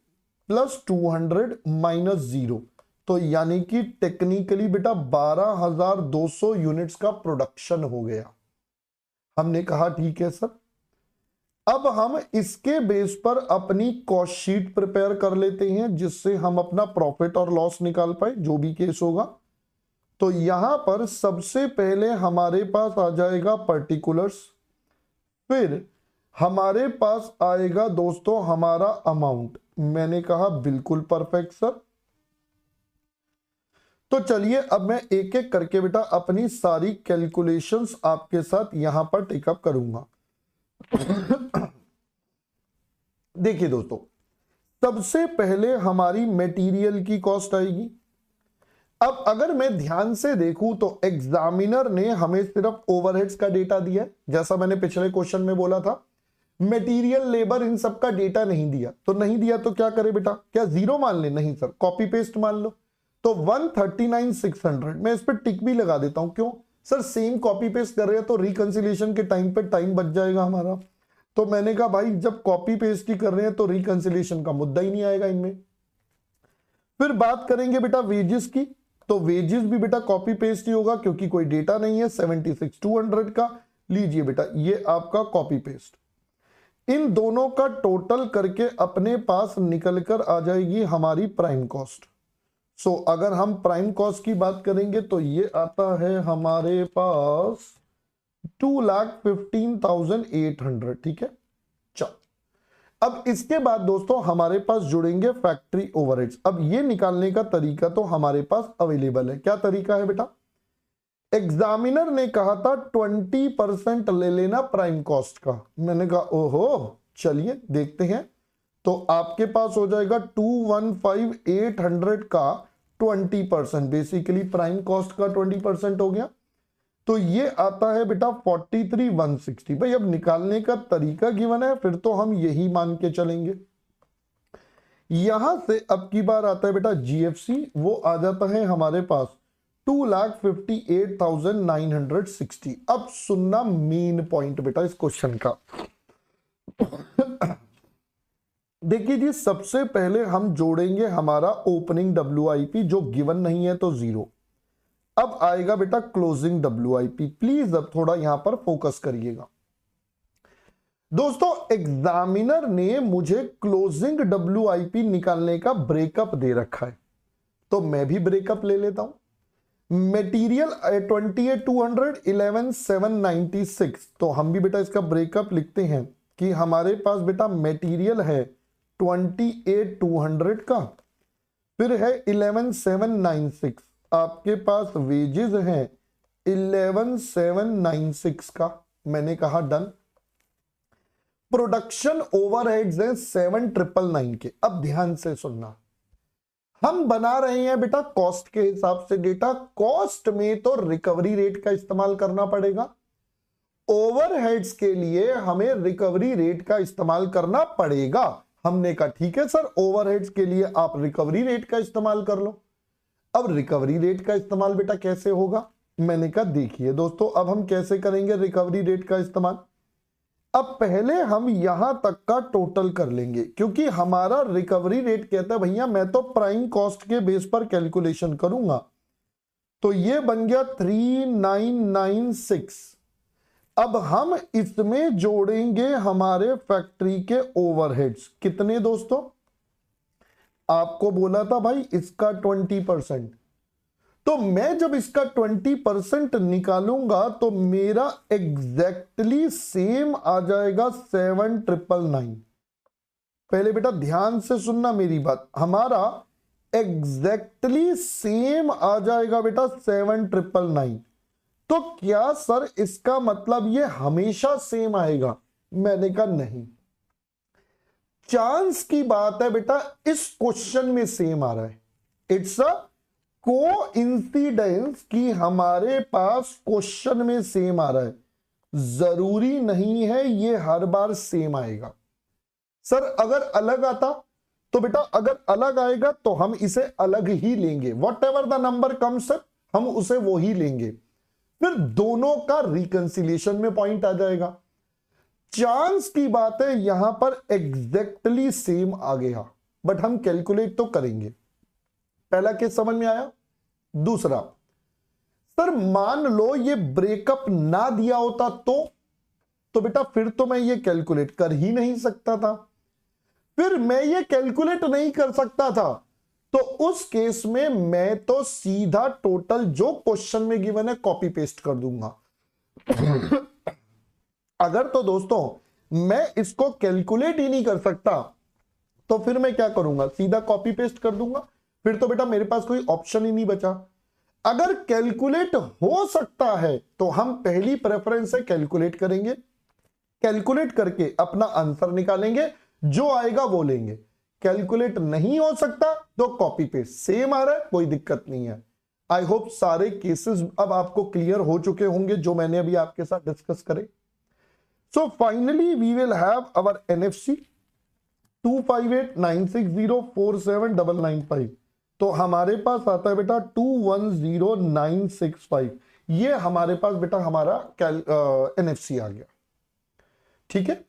प्लस 200 माइनस 0. तो यानी कि टेक्निकली बेटा 12,200 यूनिट्स का प्रोडक्शन हो गया. हमने कहा ठीक है सर. अब हम इसके बेस पर अपनी कॉस्ट शीट प्रिपेयर कर लेते हैं जिससे हम अपना प्रॉफिट और लॉस निकाल पाए जो भी केस होगा. तो यहां पर सबसे पहले हमारे पास आ जाएगा पर्टिकुलर्स, फिर हमारे पास आएगा दोस्तों हमारा अमाउंट. मैंने कहा बिल्कुल परफेक्ट सर. तो चलिए अब मैं एक एक करके बेटा अपनी सारी कैलकुलेशंस आपके साथ यहां पर टेकअप करूंगा. देखिए दोस्तों सबसे पहले हमारी मटेरियल की कॉस्ट आएगी. अब अगर मैं ध्यान से देखूं तो एग्जामिनर ने हमें सिर्फ ओवरहेड्स का डेटा दिया, जैसा मैंने पिछले क्वेश्चन में बोला था. मटेरियल लेबर इन सब का डेटा नहीं दिया. तो नहीं दिया तो क्या करे बेटा? क्या जीरो मान ले? नहीं सर, कॉपी पेस्ट मान लो. तो 139,600 मैं इस पर टिक भी लगा देता हूं. क्यों सर? सेम कॉपी पेस्ट कर रहे हैं तो रिकंसिलिएशन के टाइम पे टाइम बच जाएगा हमारा. तो मैंने कहा भाई जब कॉपी पेस्ट ही कर रहे हैं तो रिकंसिलिएशन का मुद्दा ही नहीं आएगा इनमें. फिर बात करेंगे बेटा वेजेस की. तो वेजेस भी बेटा कॉपी पेस्ट ही होगा क्योंकि कोई डेटा नहीं है. 76,200 का लीजिए बेटा ये आपका कॉपी पेस्ट. इन दोनों का टोटल करके अपने पास निकल कर आ जाएगी हमारी प्राइम कॉस्ट. सो अगर हम प्राइम कॉस्ट की बात करेंगे तो ये आता है हमारे पास 2,15,800. ठीक है, चलो. अब इसके बाद दोस्तों हमारे पास जुड़ेंगे फैक्ट्री ओवरहेड्स. अब ये निकालने का तरीका तो हमारे पास अवेलेबल है. क्या तरीका है बेटा? एग्जामिनर ने कहा था 20% ले लेना प्राइम कॉस्ट का. मैंने कहा ओहो चलिए देखते हैं. तो आपके पास हो जाएगा 215,800 का 20%, बेसिकली प्राइम कॉस्ट का 20% हो गया. तो ये आता है बेटा 43,160. भाई अब निकालने का तरीका गिवन है फिर तो हम यही मान के चलेंगे. यहां से अब की बार आता है बेटा GFC, वो आ जाता है हमारे पास 2,58,960. अब सुनना मेन पॉइंट बेटा इस क्वेश्चन का. देखिए जी सबसे पहले हम जोड़ेंगे हमारा ओपनिंग WIP जो गिवन नहीं है तो 0. अब आएगा बेटा क्लोजिंग WIP. प्लीज अब थोड़ा यहां पर फोकस करिएगा दोस्तों. एग्जामिनर ने मुझे क्लोजिंग WIP निकालने का ब्रेकअप दे रखा है तो मैं भी ब्रेकअप ले लेता हूं. मटेरियल 28,200 11,796. तो हम भी बेटा इसका ब्रेकअप लिखते हैं कि हमारे पास बेटा मटेरियल है 28,200 का, फिर है 11,796. आपके पास वेजेस हैं 11,796 का. मैंने कहा डन. प्रोडक्शन ओवरहेड्स हैं 7,999 के. अब ध्यान से सुनना, हम बना रहे हैं बेटा कॉस्ट के हिसाब से डेटा. कॉस्ट में तो रिकवरी रेट का इस्तेमाल करना पड़ेगा. ओवरहेड्स के लिए हमें रिकवरी रेट का इस्तेमाल करना पड़ेगा. हमने कहा ठीक है सर, ओवरहेड्स के लिए आप रिकवरी रेट का इस्तेमाल कर लो। अब रिकवरी रेट का इस्तेमाल बेटा कैसे होगा? मैंने कहा देखिए दोस्तों, अब हम कैसे करेंगे रिकवरी रेट का इस्तेमाल। अब पहले हम यहां तक का टोटल कर लेंगे, क्योंकि हमारा रिकवरी रेट कहता है भैया मैं तो प्राइम कॉस्ट के बेस पर कैलकुलेशन करूंगा। तो ये बन गया 3996। अब हम इसमें जोड़ेंगे हमारे फैक्ट्री के ओवरहेड्स। कितने दोस्तों? आपको बोला था भाई इसका 20%। तो मैं जब इसका 20% निकालूंगा तो मेरा एग्जैक्टली सेम आ जाएगा 7999। पहले बेटा ध्यान से सुनना मेरी बात, हमारा एग्जैक्टली सेम आ जाएगा बेटा 7999। तो क्या सर इसका मतलब ये हमेशा सेम आएगा? मैंने कहा नहीं, चांस की बात है बेटा, इस क्वेश्चन में सेम आ रहा है। इट्स अ कोइंसिडेंस कि हमारे पास क्वेश्चन में सेम आ रहा है, जरूरी नहीं है ये हर बार सेम आएगा। सर अगर अलग आता तो बेटा, अगर अलग आएगा तो हम इसे अलग ही लेंगे, what ever the number comes हम उसे वो ही लेंगे, फिर दोनों का रिकंसिलिएशन में पॉइंट आ जाएगा। चांस की बात है यहां पर एग्जैक्टली सेम आ गया, बट हम कैलकुलेट तो करेंगे। पहला केस समझ में आया। दूसरा, सर मान लो ये ब्रेकअप ना दिया होता तो बेटा फिर तो मैं ये कैलकुलेट कर ही नहीं सकता था। फिर मैं ये कैलकुलेट नहीं कर सकता था तो उस केस में मैं तो सीधा टोटल जो क्वेश्चन में गिवन है कॉपी पेस्ट कर दूंगा। अगर तो दोस्तों मैं इसको कैलकुलेट ही नहीं कर सकता तो फिर मैं क्या करूंगा, सीधा कॉपी पेस्ट कर दूंगा। फिर तो बेटा मेरे पास कोई ऑप्शन ही नहीं बचा। अगर कैलकुलेट हो सकता है तो हम पहली प्रेफरेंस से कैलकुलेट करेंगे, कैलकुलेट करके अपना आंसर निकालेंगे, जो आएगा वो लेंगे। कैलकुलेट नहीं हो सकता तो कॉपी पेस्ट, सेम आ रहा है कोई दिक्कत नहीं है। आई होप सारे केसेस अब आपको क्लियर हो चुके होंगे जो मैंने अभी आपके साथ डिस्कस करे। So finally we will have our NFC 25896047995। तो हमारे पास आता है बेटा 210965। ये हमारे पास बेटा हमारा एनएफसी आ गया। ठीक है,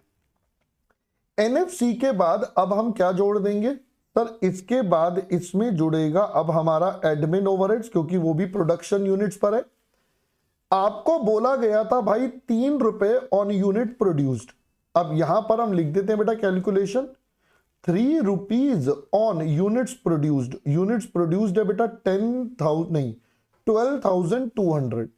एनएफसी के बाद अब हम क्या जोड़ देंगे सर? इसके बाद इसमें जुड़ेगा अब हमारा एडमिन ओवरहेड्स, क्योंकि वो भी प्रोडक्शन यूनिट्स पर है। आपको बोला गया था भाई 3 रुपए ऑन यूनिट प्रोड्यूस्ड। अब यहां पर हम लिख देते हैं बेटा calculation, 3 rupees on units produced. Units produced है बेटा 10,000 नहीं 12,200।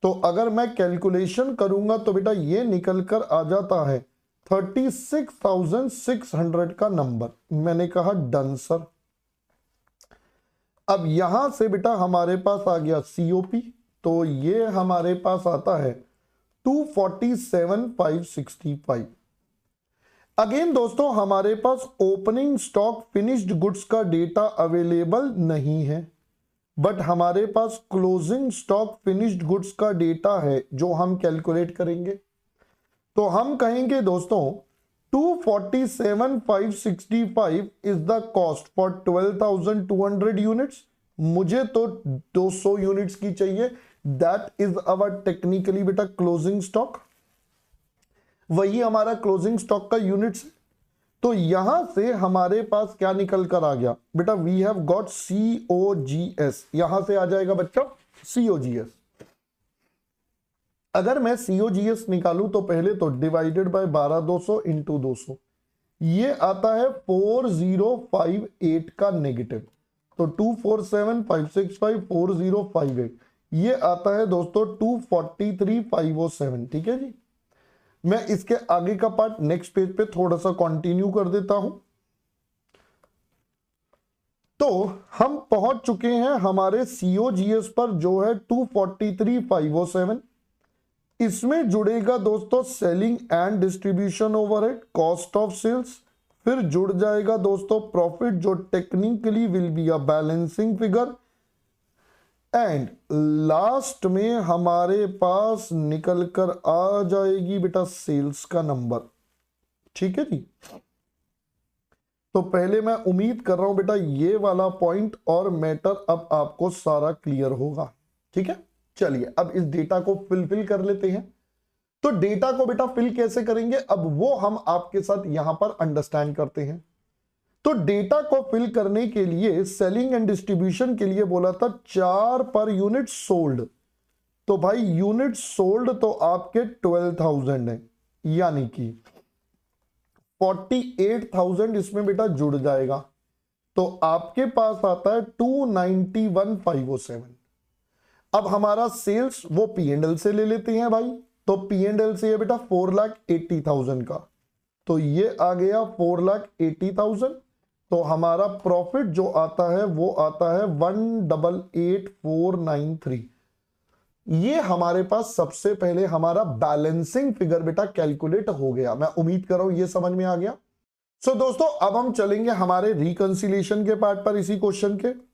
तो अगर मैं कैलकुलेशन करूंगा तो बेटा ये निकल कर आ जाता है 36,600 का नंबर। मैंने कहा डन सर। अब यहां से बेटा हमारे पास आ गया सीओपी, तो ये हमारे पास आता है 247,565। अगेन दोस्तों हमारे पास ओपनिंग स्टॉक फिनिश्ड गुड्स का डेटा अवेलेबल नहीं है, बट हमारे पास क्लोजिंग स्टॉक फिनिश्ड गुड्स का डेटा है जो हम कैलकुलेट करेंगे। तो हम कहेंगे दोस्तों 247,565 is the cost for 12,200 units. मुझे तो 200 यूनिट्स की चाहिए, दैट इज अवर टेक्निकली बेटा क्लोजिंग स्टॉक। वही हमारा क्लोजिंग स्टॉक का यूनिट्स। तो यहां से हमारे पास क्या निकल कर आ गया बेटा, वी हैव गॉट COGS। यहां से आ जाएगा बच्चा COGS। अगर मैं COGS निकालूं तो पहले तो डिवाइडेड बाय 12,200 इंटू 200, ये आता है 4058 का नेगेटिव। तो 247,565 4058, ये आता है दोस्तों 243,507। ठीक है जी, मैं इसके आगे का पार्ट नेक्स्ट पेज पे थोड़ा सा कंटिन्यू कर देता हूं। तो हम पहुंच चुके हैं हमारे COGS पर जो है 243,507। इसमें जुड़ेगा दोस्तों selling and distribution overhead, cost of sales, फिर जुड़ जाएगा दोस्तों प्रॉफिट जो technically will be a balancing figure, and last में हमारे पास निकल कर आ जाएगी बेटा सेल्स का नंबर। ठीक है जी। तो पहले मैं उम्मीद कर रहा हूं बेटा ये वाला पॉइंट और मैटर अब आपको सारा क्लियर होगा। ठीक है, चलिए अब इस डेटा को फिल कर लेते हैं। तो डेटा को बेटा फिल कैसे करेंगे, अब वो हम आपके साथ यहां पर अंडरस्टैंड करते हैं। तो डेटा को फिल करने के लिए सेलिंग एंड डिस्ट्रीब्यूशन के लिए बोला था 4 पर यूनिट सोल्ड। तो भाई यूनिट सोल्ड तो आपके 12,000 है, यानी कि 48,000 इसमें बेटा जुड़ जाएगा। तो आपके पास आता है 291,507। अब हमारा सेल्स वो P&L से ले लेते हैं भाई। तो P&L से है बेटा 4,80,000 का, तो ये आ गया 4,80,000। तो हमारा प्रॉफिट जो आता है वो आता है 1,88,493। ये हमारे पास सबसे पहले हमारा बैलेंसिंग फिगर बेटा कैलकुलेट हो गया। मैं उम्मीद कर रहा हूं ये समझ में आ गया। सो दोस्तों अब हम चलेंगे हमारे रिकंसिलिएशन के पार्ट पर इसी क्वेश्चन के।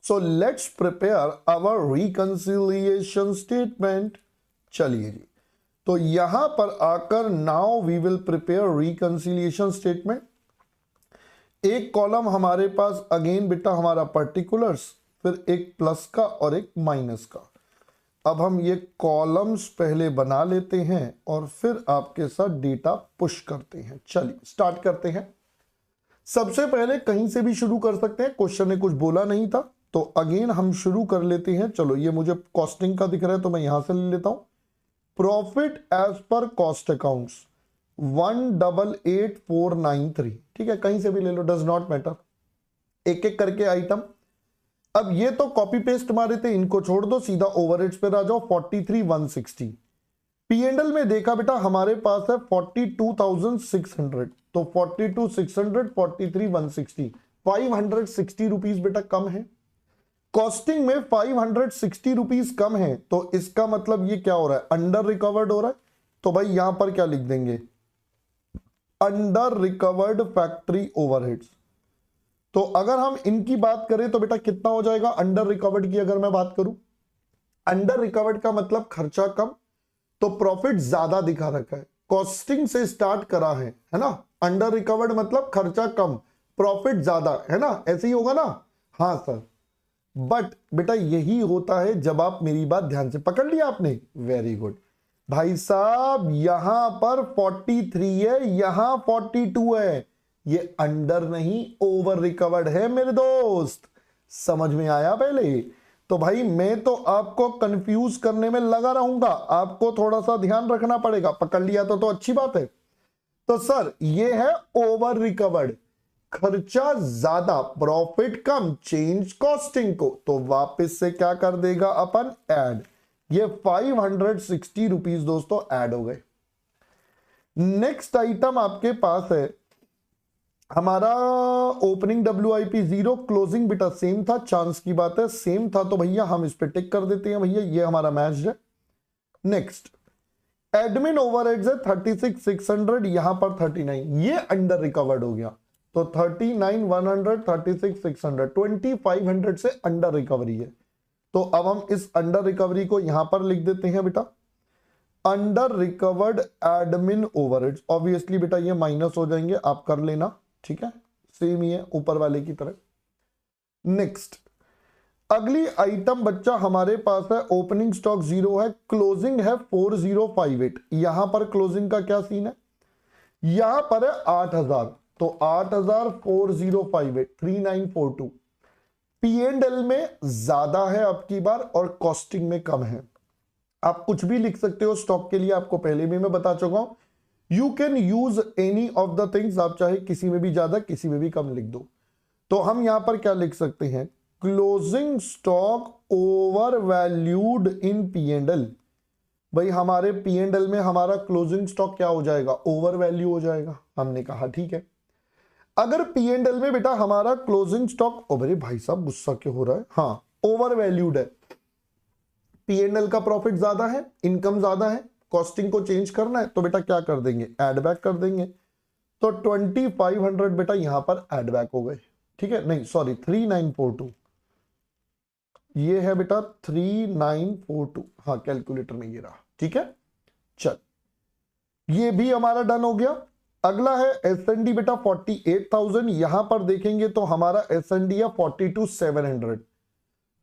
So let's prepare our reconciliation statement. चलिए जी, तो यहां पर आकर now we will prepare reconciliation statement. एक कॉलम हमारे पास अगेन बेटा हमारा पर्टिकुलर्स, फिर एक प्लस का और एक माइनस का। अब हम ये कॉलम्स पहले बना लेते हैं और फिर आपके साथ डेटा पुश करते हैं। चलिए स्टार्ट करते हैं। सबसे पहले कहीं से भी शुरू कर सकते हैं, क्वेश्चन ने कुछ बोला नहीं था तो अगेन हम शुरू कर लेते हैं। चलो ये मुझे कॉस्टिंग का दिख रहा है तो मैं यहां से ले लेता हूं। Profit as per cost accounts 1,88,493। ठीक है, कहीं से भी ले लो, डज नॉट मैटर। एक एक करके आइटम। अब ये तो कॉपी पेस्ट मारे थे, इनको छोड़ दो, सीधा ओवरहेड्स पे आ जाओ। 43,160। P&L में देखा बेटा हमारे पास है 42,600। तो 42,600 43,160 560 रुपीज बेटा कम है। कॉस्टिंग में 560 रुपीज कम है, तो इसका मतलब ये क्या हो रहा है, अंडर रिकवर्ड हो रहा है। तो भाई यहां पर क्या लिख देंगे, अंडर रिकवर्ड फैक्ट्री ओवरहेड्स। तो अगर हम इनकी बात करें तो बेटा कितना हो जाएगा अंडर रिकवर्ड की। अगर मैं बात करूं अंडर रिकवर्ड का मतलब खर्चा कम, तो प्रॉफिट ज्यादा दिखा रखा है, कॉस्टिंग से स्टार्ट करा है ना। अंडर रिकवर्ड मतलब खर्चा कम प्रॉफिट ज्यादा, है ना, ऐसे ही होगा ना। हाँ सर, बट बेटा यही होता है जब आप मेरी बात ध्यान से पकड़ लिया आपने, वेरी गुड भाई साहब। यहां पर 43 है, यहां 42 है, ये अंडर नहीं ओवर रिकवर्ड है मेरे दोस्त। समझ में आया पहले? तो भाई मैं तो आपको कंफ्यूज करने में लगा रहूंगा, आपको थोड़ा सा ध्यान रखना पड़ेगा। पकड़ लिया तो अच्छी बात है। तो सर ये है ओवर रिकवर्ड, खर्चा ज्यादा प्रॉफिट कम, चेंज कॉस्टिंग को, तो वापस से क्या कर देगा अपन, ऐड। ये 560 रुपीज दोस्तों ऐड हो गए। नेक्स्ट आइटम आपके पास है हमारा ओपनिंग WIP 0, क्लोजिंग बेटा सेम था, चांस की बात है सेम था, तो भैया हम इस पे टिक कर देते हैं भैया, ये हमारा मैच है। नेक्स्ट एडमिन ओवरहेड्स है 36,600, यहां पर 39, ये अंडर रिकवर्ड हो गया। तो 39,100 36,600 2,500 से अंडर रिकवरी है। तो अब हम इस अंडर रिकवरी को यहां पर लिख देते हैं बेटा, under recovered admin overheads. Obviously बेटा ये माइनस हो जाएंगे, आप कर लेना, ठीक है, सेम ही है ऊपर वाले की तरह। नेक्स्ट अगली आइटम बच्चा हमारे पास है ओपनिंग स्टॉक 0 है, क्लोजिंग है 4058। यहां पर क्लोजिंग का क्या सीन है, यहां पर है 8,000, तो 8,000 4058 3942। P&L में ज्यादा है आपकी बार और कॉस्टिंग में कम है। आप कुछ भी लिख सकते हो स्टॉक के लिए, आपको पहले भी मैं बता चुका हूं, you can use any of the things. आप चाहे किसी में भी ज्यादा किसी में भी कम लिख दो। तो हम यहां पर क्या लिख सकते हैं, closing stock over valued in P&L। भाई हमारे P&L में हमारा क्लोजिंग स्टॉक क्या हो जाएगा, ओवर वैल्यू हो जाएगा। हमने कहा ठीक है। अगर P&L में बेटा हमारा क्लोजिंग स्टॉक, ओ भाई भाई साहब गुस्सा क्यों हो रहा है, हाँ ओवर वैल्यूड है, P&L का प्रॉफिट ज्यादा है, इनकम ज्यादा है, कॉस्टिंग को चेंज करना है, तो बेटा क्या कर देंगे, एड बैक कर देंगे। तो 2,500 बेटा यहां पर एड बैक हो गए, ठीक है, नहीं सॉरी 3942, ये है बेटा 3942, हाँ कैलकुलेटर में ये रहा, ठीक है। चल ये भी हमारा डन हो गया। अगला है एसएनडी बेटा 48,000, यहां पर देखेंगे तो हमारा एसएनडी है 42,700,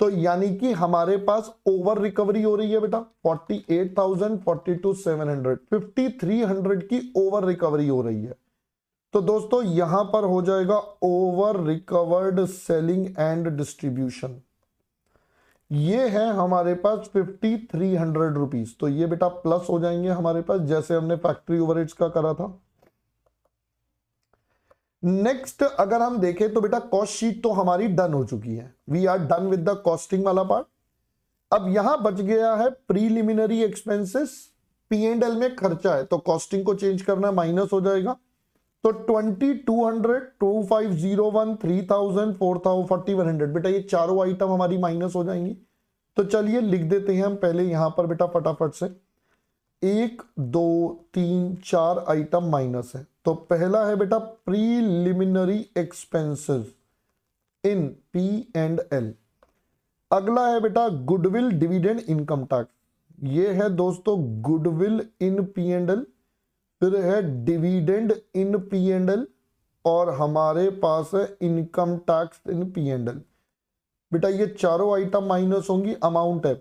तो यानी कि हमारे पास ओवर रिकवरी हो रही है बेटा 48,000, 42,700, 5,300 की ओवर रिकवरी हो रही है। तो दोस्तों यहां पर हो जाएगा over recovered selling and distribution, ये है हमारे पास 5,300 रुपीज। तो ये बेटा प्लस हो जाएंगे हमारे पास, जैसे हमने फैक्ट्री ओवरहेड्स का करा था। नेक्स्ट अगर हम देखें तो बेटा कॉस्ट शीट तो हमारी डन हो चुकी है, we are done with the costing वाला पार्ट। अब यहां बच गया है प्रीलिमिनरी एक्सपेंसेस, P&L में खर्चा है तो कॉस्टिंग को चेंज करना, माइनस हो जाएगा। तो 2,200, 2,501, 3,000, 4,000, 4,100 बेटा ये चारों आइटम हमारी माइनस हो जाएंगी। तो चलिए लिख देते हैं हम पहले यहां पर बेटा फटाफट से, 1 2 3 4 आइटम माइनस है। तो पहला है बेटा प्रीलिमिनरी एक्सपेंसेस इन P&L। अगला है बेटा गुडविल डिविडेंड इनकम टैक्स, ये है दोस्तों गुडविल इन P&L, फिर है डिविडेंड इन P&L, और हमारे पास है इनकम टैक्स इन P&L। बेटा ये चारों आइटम माइनस होंगी, अमाउंट है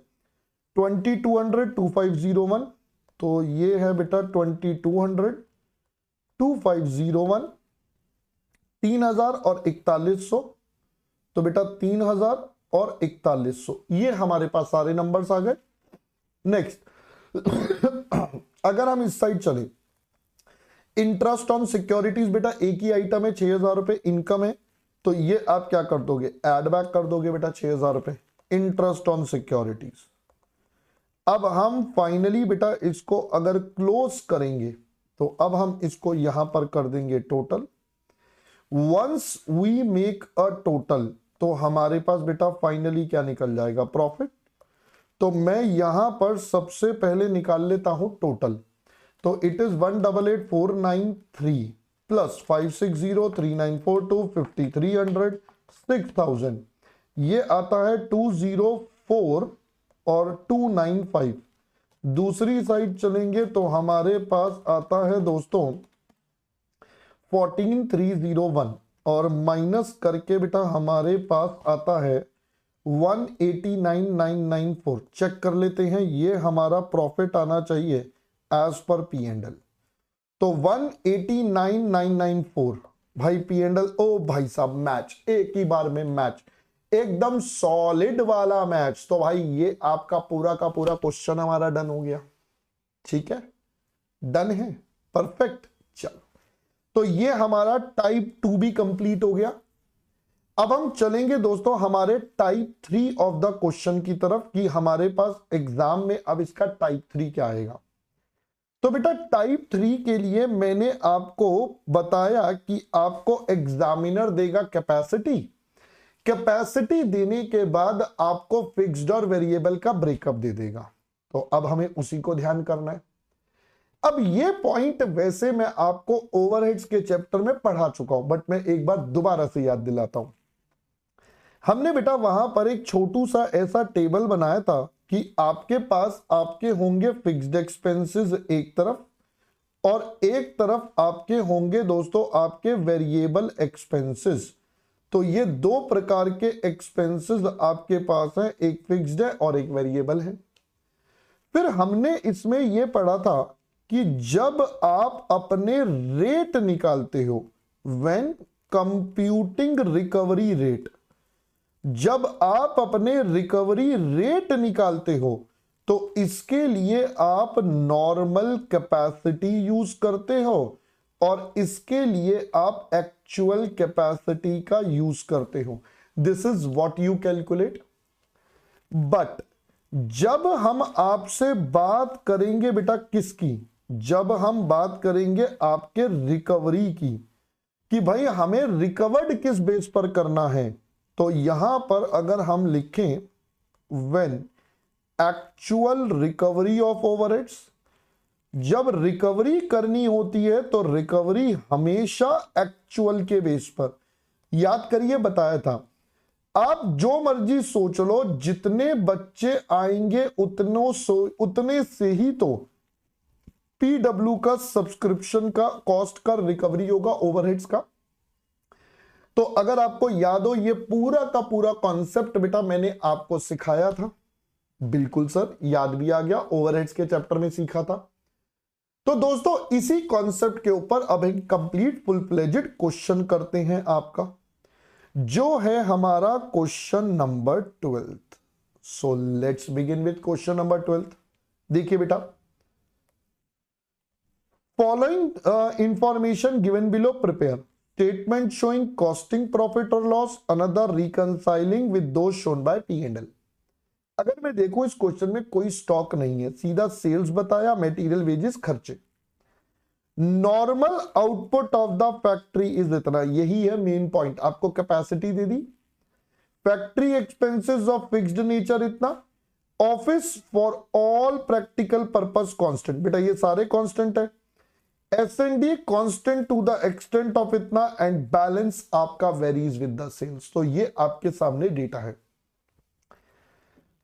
2,200, 2,501, तो ये है बेटा 2,200, 2,501, 3,000 और 4,100, तो बेटा 3,000 और 4,100, ये हमारे पास सारे नंबर्स आ गए। नेक्स्ट अगर हम इस साइड चले, इंटरेस्ट ऑन सिक्योरिटीज बेटा एक ही आइटम है, 6,000 रुपए इनकम है, तो ये आप क्या कर दोगे, एड बैक कर दोगे बेटा 6,000 रुपए इंटरेस्ट ऑन सिक्योरिटीज। अब हम फाइनली बेटा इसको अगर क्लोज करेंगे तो अब हम इसको यहां पर कर देंगे total. Once we make a total तो हमारे पास बेटा फाइनली क्या निकल जाएगा, प्रॉफिट। तो मैं यहां पर सबसे पहले निकाल लेता हूं टोटल, तो इट इज 188,493 प्लस 560, 3,942, 5,300, 6,000, ये आता है 204 और 295। दूसरी साइड चलेंगे तो हमारे पास आता है दोस्तों 14,301 और माइनस करके बेटा हमारे पास आता है 189,994। चेक कर लेते हैं, ये हमारा प्रॉफिट आना चाहिए एज पर P&L। तो 189,994 भाई P&L, ओ भाई साहब मैच, एक ही बार में मैच, एकदम सॉलिड वाला मैच। तो भाई ये आपका पूरा का पूरा क्वेश्चन हमारा डन हो गया, ठीक है, डन है, परफेक्ट। चलो तो ये हमारा टाइप 2 भी कंप्लीट हो गया। अब हम चलेंगे दोस्तों हमारे टाइप 3 ऑफ द क्वेश्चन की तरफ, कि हमारे पास एग्जाम में अब इसका टाइप 3 क्या आएगा। तो बेटा टाइप 3 के लिए मैंने आपको बताया कि आपको एग्जामिनर देगा कैपेसिटी, कैपेसिटी देने के बाद आपको फिक्स्ड और वेरिएबल का ब्रेकअप दे देगा। तो अब हमें उसी को ध्यान करना है। अब ये पॉइंट वैसे मैं आपको ओवरहेड्स के चैप्टर में पढ़ा चुका हूं, बट मैं एक बार दोबारा से याद दिलाता हूं। हमने बेटा वहां पर एक छोटू सा ऐसा टेबल बनाया था कि आपके पास आपके होंगे फिक्स्ड एक्सपेंसेस एक तरफ, और एक तरफ आपके होंगे दोस्तों आपके वेरिएबल एक्सपेंसेस। तो ये दो प्रकार के एक्सपेंसेस आपके पास हैं, एक फिक्स्ड है और एक वेरिएबल है। फिर हमने इसमें यह पढ़ा था कि जब आप अपने रेट निकालते हो, व्हेन कंप्यूटिंग रिकवरी रेट, जब आप अपने रिकवरी रेट निकालते हो तो इसके लिए आप नॉर्मल कैपेसिटी यूज करते हो और इसके लिए आप एक्चुअल कैपेसिटी का यूज करते हो। This is what you calculate. But जब हम आपसे बात करेंगे बेटा किसकी, जब हम बात करेंगे आपके रिकवरी की, कि भाई हमें रिकवर्ड किस बेस पर करना है, तो यहां पर अगर हम लिखें when actual recovery of overheads, जब रिकवरी करनी होती है तो रिकवरी हमेशा एक्चुअल के बेस पर। याद करिए बताया था, आप जो मर्जी सोच लो, जितने बच्चे आएंगे उतने से ही तो पीडब्ल्यू का सब्सक्रिप्शन का कॉस्ट का रिकवरी होगा ओवरहेड्स का। तो अगर आपको याद हो ये पूरा का पूरा कॉन्सेप्ट बेटा मैंने आपको सिखाया था। बिल्कुल सर, याद भी आ गया, ओवरहेड्स के चैप्टर में सीखा था। तो दोस्तों इसी कॉन्सेप्ट के ऊपर अब एक कंप्लीट फुल फ्लेजेड क्वेश्चन करते हैं आपका, जो है हमारा question number 12। So let's begin with question number 12। देखिए बेटा, following information given below prepare statement showing costing profit और loss another reconciling with those shown by P&L। अगर मैं देखूं इस क्वेश्चन में कोई स्टॉक नहीं है, सीधा सेल्स बताया, मटेरियल वेजेस खर्चे, normal output of the factory is इतना, यही है मेन पॉइंट। आपको कैपेसिटी दे दी, factory expenses of fixed nature इतना, office for all practical purpose constant, बेटा ये सारे कांस्टेंट है, S&D constant to the extent of इतना, एंड बैलेंस आपका वेरीज विद द सेल्स। तो ये आपके सामने डेटा है।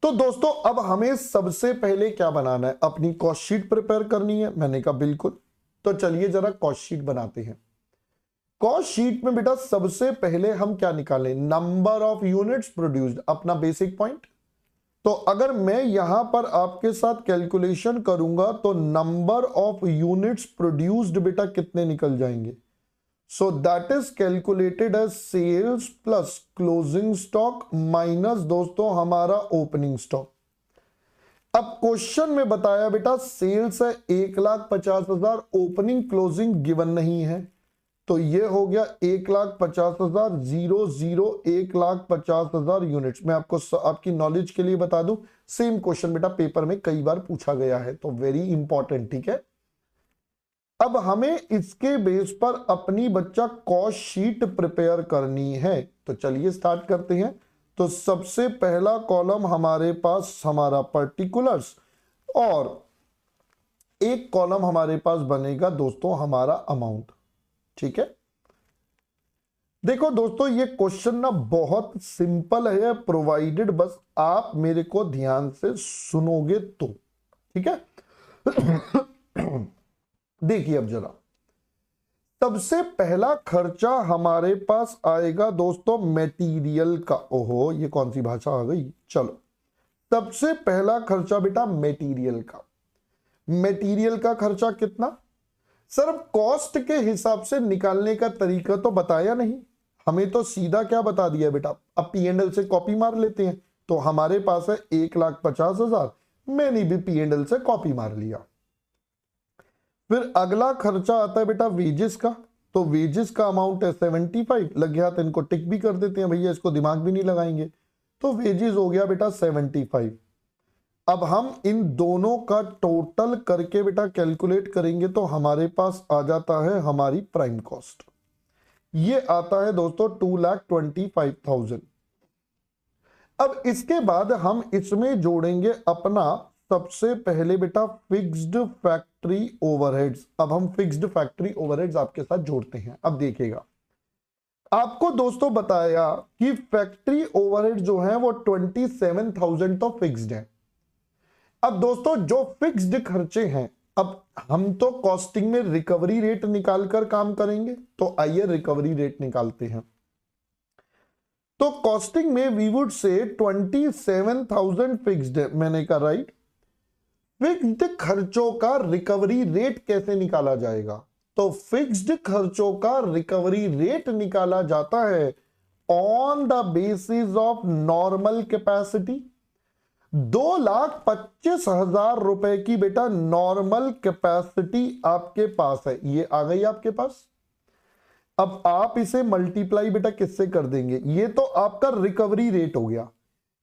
तो दोस्तों अब हमें सबसे पहले क्या बनाना है, अपनी कॉस्ट शीट प्रिपेयर करनी है। मैंने कहा बिल्कुल, तो चलिए जरा कॉस्ट शीट बनाते हैं। कॉस्ट शीट में बेटा सबसे पहले हम क्या निकालें, नंबर ऑफ यूनिट्स प्रोड्यूस्ड, अपना बेसिक पॉइंट। तो अगर मैं यहां पर आपके साथ कैलकुलेशन करूंगा तो नंबर ऑफ यूनिट्स प्रोड्यूस्ड बेटा कितने निकल जाएंगे, so that is calculated as sales plus closing stock minus दोस्तों हमारा ओपनिंग स्टॉक। अब क्वेश्चन में बताया बेटा सेल्स है 1,50,000, ओपनिंग क्लोजिंग गिवन नहीं है, तो ये हो गया 1,50,000 0 1,50,000 यूनिट्स। मैं आपको आपकी नॉलेज के लिए बता दूं, सेम क्वेश्चन बेटा पेपर में कई बार पूछा गया है, तो वेरी इंपॉर्टेंट, ठीक है। अब हमें इसके बेस पर अपनी बच्चा कॉस्ट शीट प्रिपेयर करनी है, तो चलिए स्टार्ट करते हैं। तो सबसे पहला कॉलम हमारे पास हमारा पर्टिकुलर्स, और एक कॉलम हमारे पास बनेगा दोस्तों हमारा अमाउंट, ठीक है। देखो दोस्तों ये क्वेश्चन ना बहुत सिंपल है, प्रोवाइडेड बस आप मेरे को ध्यान से सुनोगे तो, ठीक है। देखिए अब जरा, सबसे पहला खर्चा हमारे पास आएगा दोस्तों मटेरियल का। ओहो ये कौन सी भाषा आ गई, चलो सबसे पहला खर्चा बेटा मटेरियल का। मटेरियल का खर्चा कितना, सर अब कॉस्ट के हिसाब से निकालने का तरीका तो बताया नहीं, हमें तो सीधा क्या बता दिया बेटा, अब P&L से कॉपी मार लेते हैं। तो हमारे पास है 1,50,000, मैंने भी P&L से कॉपी मार लिया। फिर अगला खर्चा आता है बेटा वेजेस का, तो वेजेस का अमाउंट है 75, लग गया तो इनको टिक भी कर देते हैं भैया, इसको दिमाग भी नहीं लगाएंगे। तो वेजेस हो गया बेटा 75। अब हम इन दोनों का टोटल करके बेटा कैलकुलेट करेंगे तो हमारे पास आ जाता है हमारी प्राइम कॉस्ट, ये आता है दोस्तों 2,25,000। अब इसके बाद हम इसमें जोड़ेंगे अपना सबसे पहले बेटा फिक्स्ड फैक्ट्री ओवरहेड्स। अब हम फिक्स्ड फैक्ट्री ओवरहेड्स आपके साथ जोड़ते हैं। अब देखिएगा, आपको दोस्तों बताया कि फैक्ट्री ओवरहेड जो है वो 27,000 तो फिक्स्ड है। अब दोस्तों जो फिक्स्ड खर्चे हैं, अब हम तो कॉस्टिंग में रिकवरी रेट निकालकर काम करेंगे, तो आइए रिकवरी रेट निकालते हैं। तो कॉस्टिंग में वी वुड से 27,000 फिक्स्ड है, मैंने कहा राइट। फिक्स्ड खर्चों का रिकवरी रेट कैसे निकाला जाएगा, तो फिक्स्ड खर्चों का रिकवरी रेट निकाला जाता है on the basis of normal capacity. 2,25,000 रुपए की बेटा नॉर्मल कैपेसिटी आपके पास है, ये आ गई आपके पास। अब आप इसे मल्टीप्लाई बेटा किससे कर देंगे, ये तो आपका रिकवरी रेट हो गया,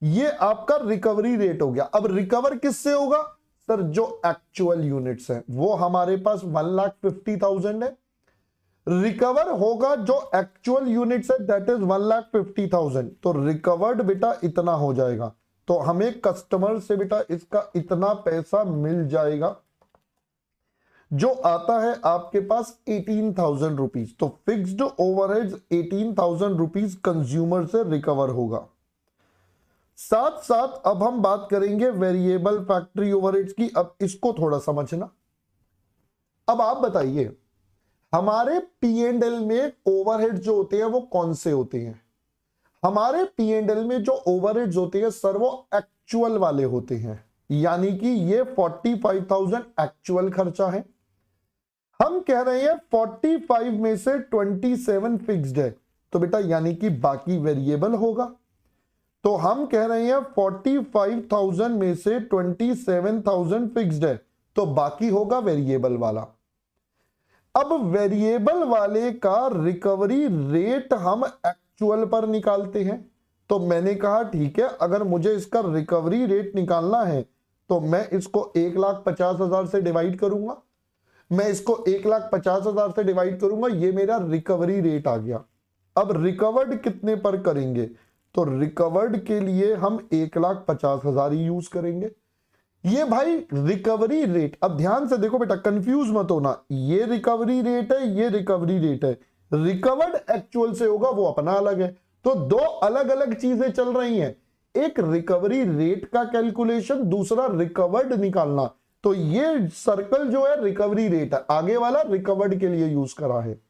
ये आपका रिकवरी रेट हो गया। अब रिकवर किससे होगा, सर जो एक्चुअल यूनिट्स हैं वो हमारे पास 1,50,000 है, रिकवर होगा जो एक्चुअल यूनिट्स है दैट इज 1,50,000। तो रिकवर्ड बेटा इतना हो जाएगा, तो हमें कस्टमर से बेटा इसका इतना पैसा मिल जाएगा, जो आता है आपके पास 18,000 रुपीज। तो फिक्स्ड ओवरहेड्स 18,000 रुपीज कंज्यूमर से रिकवर होगा। साथ साथ अब हम बात करेंगे वेरिएबल फैक्ट्री ओवरहेड्स की। अब इसको थोड़ा समझना, अब आप बताइए हमारे P&L में ओवरहेड जो होते हैं वो कौन से होते हैं? हमारे P&L में जो ओवरहेड्स होते हैं सर वो एक्चुअल वाले होते हैं, यानी कि ये 45,000 एक्चुअल खर्चा है। हम कह रहे हैं 45 में से 27 फिक्स्ड है, तो बेटा यानी कि बाकी वेरिएबल होगा। तो हम कह रहे हैं 45,000 में से 27,000 फिक्स्ड है, तो बाकी होगा वेरिएबल वाला। अब वेरिएबल वाले का रिकवरी रेट हम एक्चुअल पर निकालते हैं। तो मैंने कहा ठीक है, अगर मुझे इसका रिकवरी रेट निकालना है तो मैं इसको 1,50,000 से डिवाइड करूंगा। मैं इसको 1,50,000 से डिवाइड करूंगा, ये मेरा रिकवरी रेट आ गया। अब रिकवर्ड कितने पर करेंगे? तो रिकवर्ड के लिए हम 1,50,000 ही यूज करेंगे। ये भाई रिकवरी रेट, अब ध्यान से देखो बेटा, कंफ्यूज मत होना, ये रिकवरी रेट है, ये रिकवरी रेट है। रिकवर्ड एक्चुअल से होगा वो अपना अलग है। तो दो अलग अलग चीजें चल रही हैं, एक रिकवरी रेट का कैलकुलेशन, दूसरा रिकवर्ड निकालना। तो ये सर्कल जो है रिकवरी रेट है, आगे वाला रिकवर्ड के लिए यूज करा है।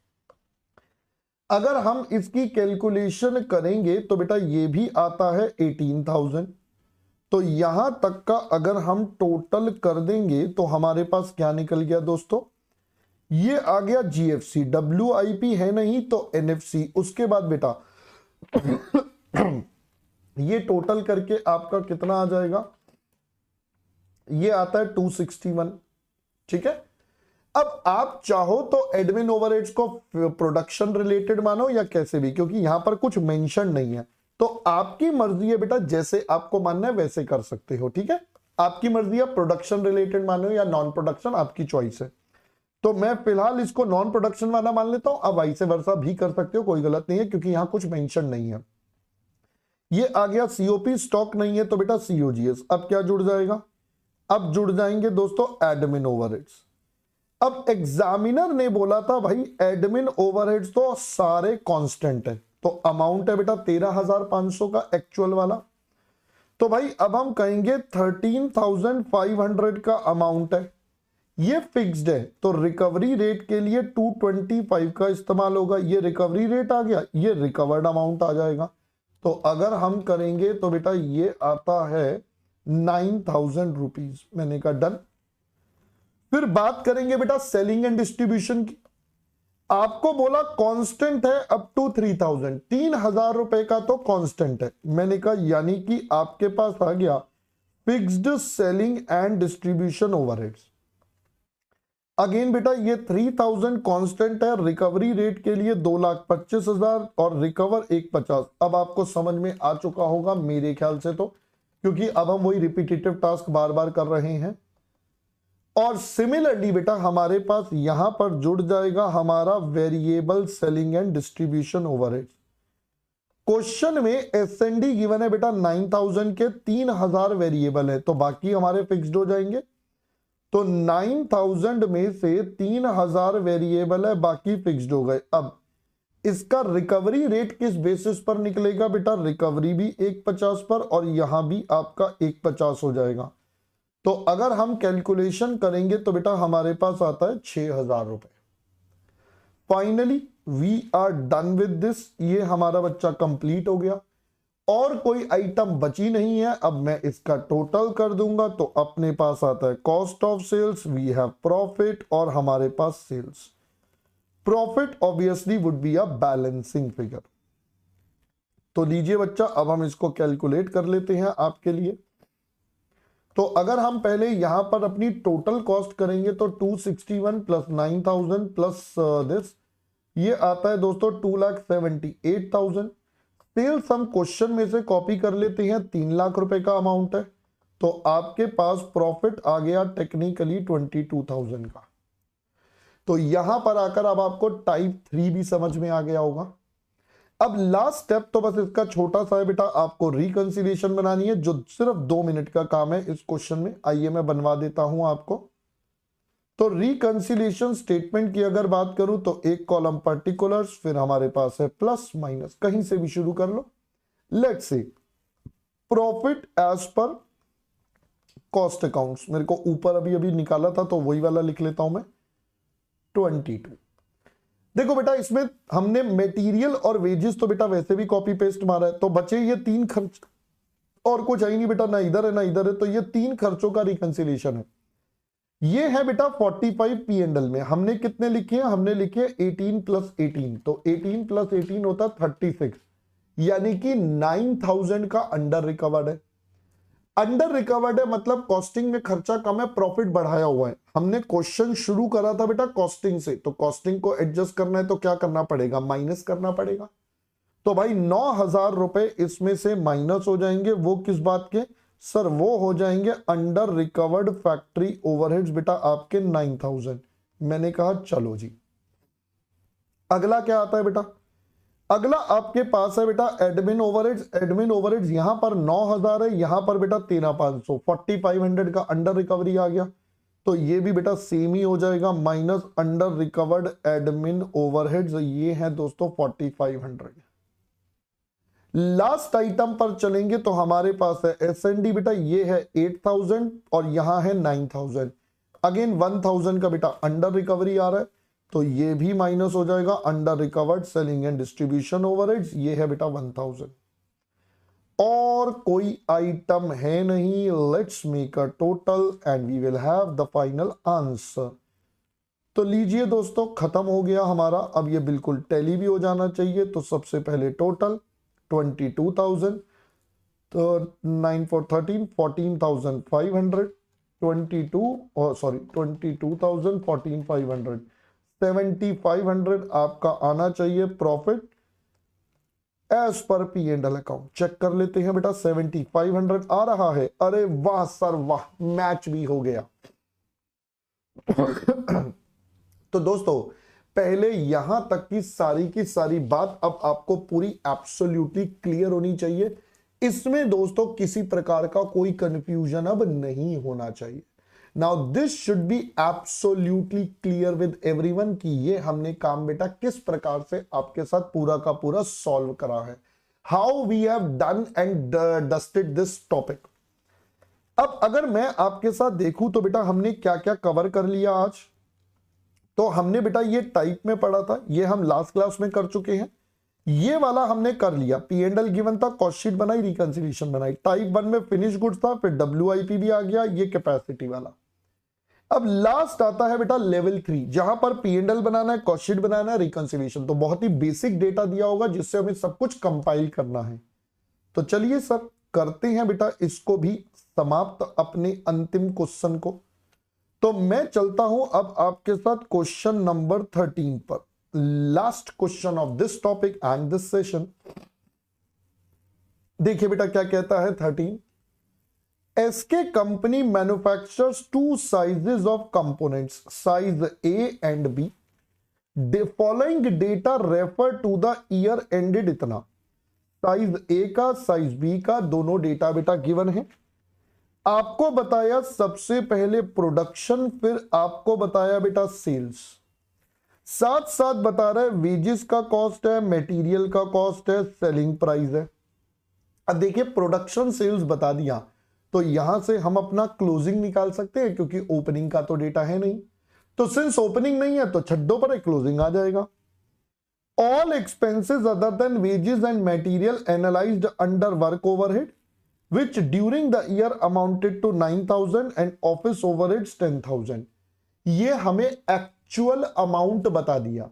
अगर हम इसकी कैलकुलेशन करेंगे तो बेटा ये भी आता है 18,000। तो यहां तक का अगर हम टोटल कर देंगे तो हमारे पास क्या निकल गया दोस्तों? ये आ गया GFC, WIP है नहीं तो NFC। उसके बाद बेटा ये टोटल करके आपका कितना आ जाएगा? ये आता है 261। ठीक है, अब आप चाहो तो एडमिन ओवरहेड्स को प्रोडक्शन रिलेटेड मानो या कैसे भी, क्योंकि यहां पर कुछ मेंशन नहीं है, तो आपकी मर्जी है बेटा, जैसे आपको मानना है वैसे कर सकते हो। ठीक है, आपकी मर्जी है, प्रोडक्शन रिलेटेड मानो या नॉन प्रोडक्शन, आपकी चॉइस है। तो मैं फिलहाल इसको नॉन प्रोडक्शन वाला मान लेता हूं, अब वाइस वर्सा भी कर सकते हो, कोई गलत नहीं है, क्योंकि यहां कुछ मेंशन नहीं है। ये आ गया COP, स्टॉक नहीं है तो बेटा COGS। अब क्या जुड़ जाएगा? अब जुड़ जाएंगे दोस्तों एडमिन ओवरहेड्स। अब एग्जामिनर ने बोला था भाई एडमिन ओवरहेड्स तो सारे कांस्टेंट है, तो अमाउंट है बेटा 13,500 का एक्चुअल वाला। तो भाई अब हम कहेंगे 13,500 का अमाउंट है, ये फिक्स्ड है, तो रिकवरी रेट के लिए 225 का इस्तेमाल होगा। ये रिकवरी रेट आ गया, ये रिकवर्ड अमाउंट आ जाएगा। तो अगर हम करेंगे तो बेटा ये आता है 9,000 रुपीज। मैंने कहा डन। फिर बात करेंगे बेटा सेलिंग एंड डिस्ट्रीब्यूशन की। आपको बोला कांस्टेंट है अप टू 3,000, 3,000 रुपए का तो कांस्टेंट है। मैंने कहा यानी कि आपके पास आ गया fixed selling and distribution overheads. Again बेटा ये 3,000 कांस्टेंट है, रिकवरी रेट के लिए 2,25,000 और रिकवर 150। अब आपको समझ में आ चुका होगा मेरे ख्याल से, तो क्योंकि अब हम वही रिपीटेटिव टास्क बार बार कर रहे हैं। और सिमिलरली बेटा हमारे पास यहां पर जुड़ जाएगा हमारा variable selling and distribution overhead. Question में एसएनडी गिवन है बेटा 9,000 के 3,000 वेरिएबल है, तो बाकी हमारे फिक्स्ड हो जाएंगे। तो 9,000 में से 3,000 वेरिएबल है, बाकी फिक्स्ड हो गए। अब इसका रिकवरी रेट किस बेसिस पर निकलेगा बेटा? रिकवरी भी 150 पर और यहां भी आपका 150 हो जाएगा। तो अगर हम कैलकुलेशन करेंगे तो बेटा हमारे पास आता है 6,000 रुपए। Finally we are done with this. ये हमारा बच्चा कंप्लीट हो गया और कोई आइटम बची नहीं है। अब मैं इसका टोटल कर दूंगा तो अपने पास आता है cost of sales, we have profit और हमारे पास sales. Profit obviously would be a balancing figure. तो लीजिए बच्चा, अब हम इसको कैलकुलेट कर लेते हैं आपके लिए। तो अगर हम पहले यहां पर अपनी टोटल कॉस्ट करेंगे तो 261 प्लस 9,000 प्लस दिस, ये आता है दोस्तों 2,78,000। सेल्स हम क्वेश्चन में से कॉपी कर लेते हैं, 3 लाख रुपए का अमाउंट है। तो आपके पास प्रॉफिट आ गया टेक्निकली 22,000 का। तो यहां पर आकर अब आपको टाइप 3 भी समझ में आ गया होगा। अब लास्ट स्टेप तो बस इसका छोटा सा है बेटा, आपको रिकंसिलिएशन बनानी है जो सिर्फ 2 मिनट का काम है इस क्वेश्चन में। आइए मैं बनवा देता हूं आपको। तो रिकंसिलिएशन स्टेटमेंट की अगर बात करूं तो एक कॉलम पर्टिकुलर्स, फिर हमारे पास है प्लस माइनस, कहीं से भी शुरू कर लो। Let's say profit as per cost accounts, मेरे को ऊपर अभी अभी निकाला था तो वही वाला लिख लेता हूं मैं। 22। देखो बेटा इसमें हमने मटेरियल और वेजेस तो बेटा वैसे भी कॉपी पेस्ट मारा है, तो बचे ये 3 खर्च और कुछ है ही नहीं बेटा, ना इधर है ना इधर है, तो ये 3 खर्चों का रिकंसिलिएशन है। ये है बेटा 45 P&L में हमने कितने लिखे हैं, हमने लिखे 18 + 18, तो 18 + 18 होता 36, यानी कि 9000 का अंडर रिकवर्ड है। अंडर रिकवर्ड है मतलब कॉस्टिंग में खर्चा कम है, प्रॉफिट बढ़ाया हुआ है। हमने क्वेश्चन शुरू करा था बेटा कॉस्टिंग से, तो कॉस्टिंग को एडजस्ट करना है तो क्या करना पड़ेगा, माइनस करना पड़ेगा। तो भाई 9000 रुपए इसमें से माइनस हो जाएंगे, वो किस बात के सर, वो हो जाएंगे अंडर रिकवर्ड फैक्ट्री ओवरहेड्स बेटा आपके 9000। मैंने कहा चलो जी, अगला क्या आता है बेटा, अगला आपके पास है बेटा एडमिन ओवरहेड्स। एडमिन ओवरहेड्स यहां पर 9000 है, यहां पर बेटा 13500, 4500 का अंडर रिकवरी आ गया, तो ये भी बेटा सेम ही हो जाएगा, minus under recovered admin overheads, ये है दोस्तों 4500। लास्ट आइटम पर चलेंगे तो हमारे पास है एसएनडी बेटा, ये है 8000 और यहां है 9000, अगेन 1000 का बेटा अंडर रिकवरी आ रहा है, तो ये भी माइनस हो जाएगा under recovered selling and distribution overheads, ये है बेटा 1000। और कोई आइटम है नहीं, let's make a total and we will have the final answer. तो लीजिए दोस्तों, खत्म हो गया हमारा, अब ये बिल्कुल टैली भी हो जाना चाहिए। तो सबसे पहले टोटल 22,000, तो 9 4 13 14,500, 22,000 14,500, 7,500 आपका आना चाहिए प्रॉफिट एज पर P&L अकाउंट। चेक कर लेते हैं बेटा, 7,500 आ रहा है। अरे वाह सर वाह, मैच भी हो गया। तो दोस्तों पहले यहां तक की सारी बात अब आपको पूरी एब्सोल्युटली क्लियर होनी चाहिए। इसमें दोस्तों किसी प्रकार का कोई कंफ्यूजन अब नहीं होना चाहिए। Now this should be absolutely clear with everyone कि ये हमने काम बेटा किस प्रकार से आपके साथ पूरा का पूरा सॉल्व करा है, how we have done and dusted this topic. अब अगर मैं आपके साथ देखूं तो बेटा हमने क्या क्या कवर कर लिया आज। तो हमने बेटा ये टाइप में पढ़ा था, ये हम लास्ट क्लास में कर चुके हैं। ये वाला हमने कर लिया, P&L गिवन था, कॉस्ट शीट बनाई, रिकंसिलिएशन बनाई। टाइप 1 में फिनिश गुड्स था, फिर WIP भी आ गया, ये कैपेसिटी वाला। अब लास्ट आता है बेटा लेवल 3, जहां पर P&L बनाना है, कॉस्ट शीट बनाना है, रिकंसिलिएशन। तो बहुत ही बेसिक डेटा दिया होगा जिससे हमें सब कुछ कंपाइल करना है। तो चलिए सर करते हैं बेटा इसको भी समाप्त, अपने अंतिम क्वेश्चन को। तो मैं चलता हूं अब आपके साथ क्वेश्चन नंबर 13 पर, last question of this topic and this session. देखिए बेटा क्या कहता है 13, SK company manufactures 2 sizes of components, size A and B. The following data refer to the year ended इतना। साइज ए का साइज बी का दोनों डेटा बेटा गिवन है। आपको बताया सबसे पहले प्रोडक्शन, फिर आपको बताया बेटा सेल्स, साथ साथ बता रहा है वेजेस का कॉस्ट है, मटेरियल का कॉस्ट है, सेलिंग प्राइस है। अब देखिए प्रोडक्शन सेल्स बता दिया तो यहां से हम अपना क्लोजिंग निकाल सकते हैं, क्योंकि ओपनिंग का तो डेटा है नहीं। तो सिंस ओपनिंग नहीं है तो छड्डों पर एक क्लोजिंग आ जाएगा। All expenses other than wages and material analysed under work overhead which during the year amounted to 9,000 and office overheads 10,000। ये हमें एक्चुअल अमाउंट बता दिया।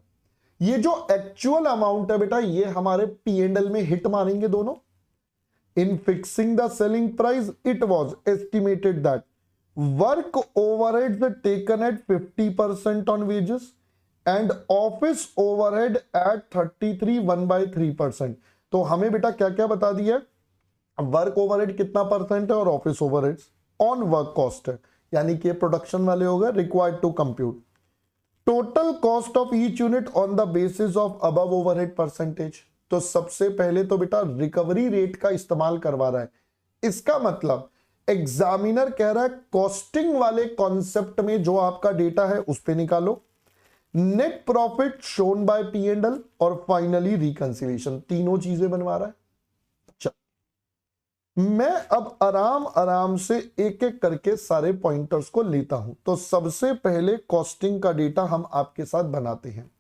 ये जो एक्चुअल अमाउंट है बेटा ये हमारे P&L में हिट मारेंगे दोनों। In fixing the selling price it was estimated that work overheads taken at 50% on wages and office overhead at 33 1/3%। तो हमें बेटा क्या क्या बता दिया, वर्क ओवरहेड कितना परसेंट है और office overheads on work cost है, यानी कि प्रोडक्शन वाले हो गए, required to compute total cost of each unit on the basis of above overhead percentage. तो सबसे पहले तो बेटा रिकवरी रेट का इस्तेमाल करवा रहा है। इसका मतलब एग्जामिनर कह रहा है कॉस्टिंग वाले कॉन्सेप्ट में जो आपका डेटा है उस पे निकालो, net profit shown by P&L और फाइनली रिकंसिलिएशन, तीनों चीजें बनवा रहा है। मैं अब आराम आराम से एक एक करके सारे पॉइंटर्स को लेता हूं। तो सबसे पहले कॉस्टिंग का डेटा हम आपके साथ बनाते हैं।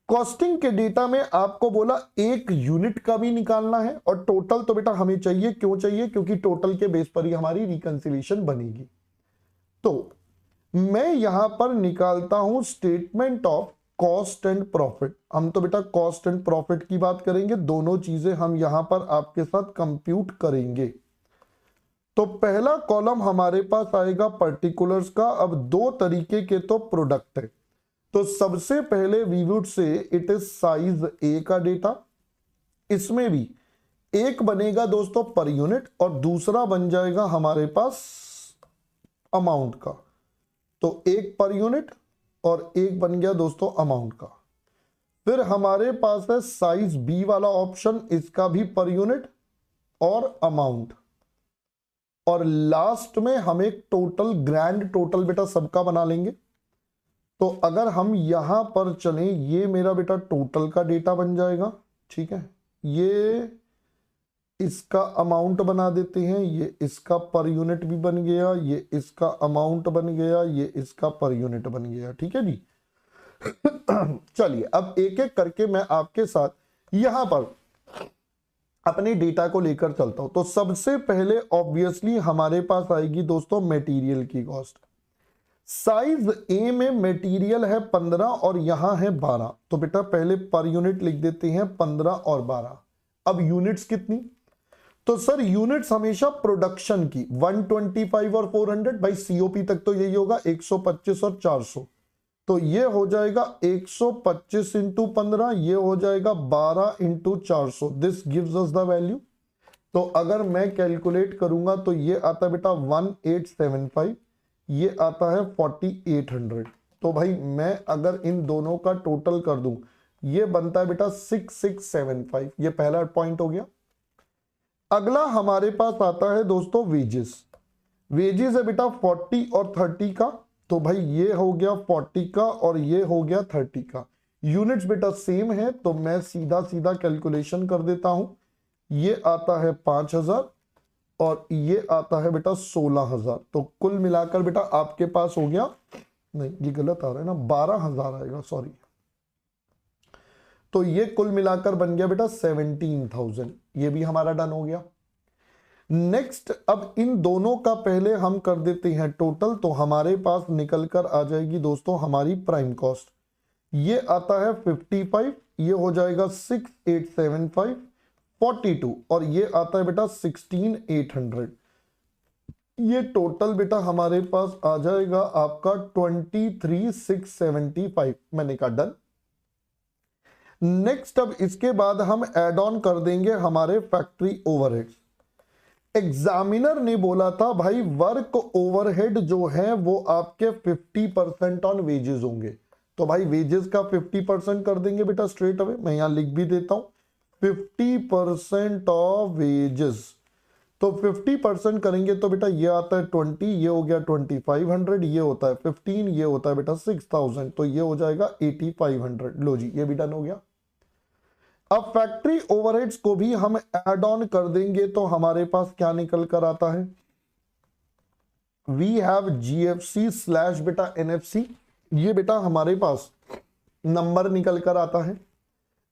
कॉस्टिंग के डेटा में आपको बोला एक यूनिट का भी निकालना है और टोटल तो बेटा हमें चाहिए। क्यों चाहिए? क्योंकि टोटल के बेस पर ही हमारी रिकंसिलिएशन बनेगी। तो मैं यहां पर निकालता हूं statement of cost and profit. हम तो बेटा कॉस्ट एंड प्रॉफिट की बात करेंगे, दोनों चीजें हम यहां पर आपके साथ कंप्यूट करेंगे। तो पहला कॉलम हमारे पास आएगा पर्टिकुलर्स का। अब दो तरीके के तो प्रोडक्ट है, तो सबसे पहले we would say it is size A का डेटा। इसमें भी एक बनेगा दोस्तों पर यूनिट और दूसरा बन जाएगा हमारे पास अमाउंट का। तो एक पर यूनिट और एक बन गया दोस्तों अमाउंट का। फिर हमारे पास है साइज बी वाला ऑप्शन, इसका भी पर यूनिट और अमाउंट। और लास्ट में हम एक टोटल ग्रैंड टोटल बेटा सबका बना लेंगे। तो अगर हम यहां पर चलें, ये मेरा बेटा टोटल का डेटा बन जाएगा, ठीक है। ये इसका अमाउंट बना देते हैं, ये इसका पर यूनिट भी बन गया, ये इसका अमाउंट बन गया, ये इसका पर यूनिट बन गया, ठीक है जी। चलिए अब एक एक करके मैं आपके साथ यहां पर अपने डेटा को लेकर चलता हूं। तो सबसे पहले ऑब्वियसली हमारे पास आएगी दोस्तों मटेरियल की कॉस्ट। साइज ए में मटेरियल है 15 और यहां है 12। तो बेटा पहले पर यूनिट लिख देते हैं 15 और 12। अब यूनिट्स कितनी? तो सर यूनिट्स हमेशा प्रोडक्शन की 125 और 400, भाई सीओपी तक तो यही होगा 125 और 400। तो ये हो जाएगा 125 इंटू 15, ये हो जाएगा 12 into 400। This gives us the value. तो अगर मैं कैलकुलेट करूंगा तो ये आता है बेटा 1875, ये आता है 4800। तो भाई मैं अगर इन दोनों का टोटल कर दूं, ये बनता है बेटा 6675। ये पहला पॉइंट हो गया। अगला हमारे पास आता है दोस्तों वेजेस। वेजेस है बेटा 40 और 30 का। तो भाई ये हो गया 40 का और ये हो गया 30 का। यूनिट्स बेटा सेम है, तो मैं सीधा सीधा कैलकुलेशन कर देता हूं। ये आता है 5000 और ये आता है बेटा 16000। तो कुल मिलाकर बेटा आपके पास हो गया, नहीं ये गलत आ रहा है ना, 12000 आएगा, सॉरी। तो ये कुल मिलाकर बन गया बेटा 17000। ये भी हमारा डन हो गया। नेक्स्ट अब इन दोनों का पहले हम कर देते हैं टोटल। तो हमारे पास निकल कर आ जाएगी दोस्तों हमारी प्राइम कॉस्ट। ये आता है 55, ये हो जाएगा 6875, 42 और ये आता है बेटा 16800। ये टोटल बेटा हमारे पास आ जाएगा आपका 23675। मैंने कहा डन। नेक्स्ट अब इसके बाद हम ऐड ऑन कर देंगे हमारे फैक्ट्री ओवरहेड्स। एग्जामिनर ने बोला था भाई वर्क ओवरहेड जो है वो आपके 50% ऑन वेजेस होंगे। तो भाई वेजेस का 50% कर देंगे बेटा स्ट्रेट अवे। मैं यहां लिख भी देता हूं 50% ऑफ वेजेस। तो 50% करेंगे तो बेटा ये आता है 20, ये हो गया 2500, ये होता है 15, ये होता है बेटा 6000। तो ये हो जाएगा 8500। लो जी ये भी डन हो गया। अब फैक्ट्री ओवरहेड्स को भी हम ऐड ऑन कर देंगे तो हमारे पास क्या निकल कर आता है, वी हैव जीएफसी स्लैश बेटा एनएफसी। ये बेटा हमारे पास नंबर निकल कर आता है।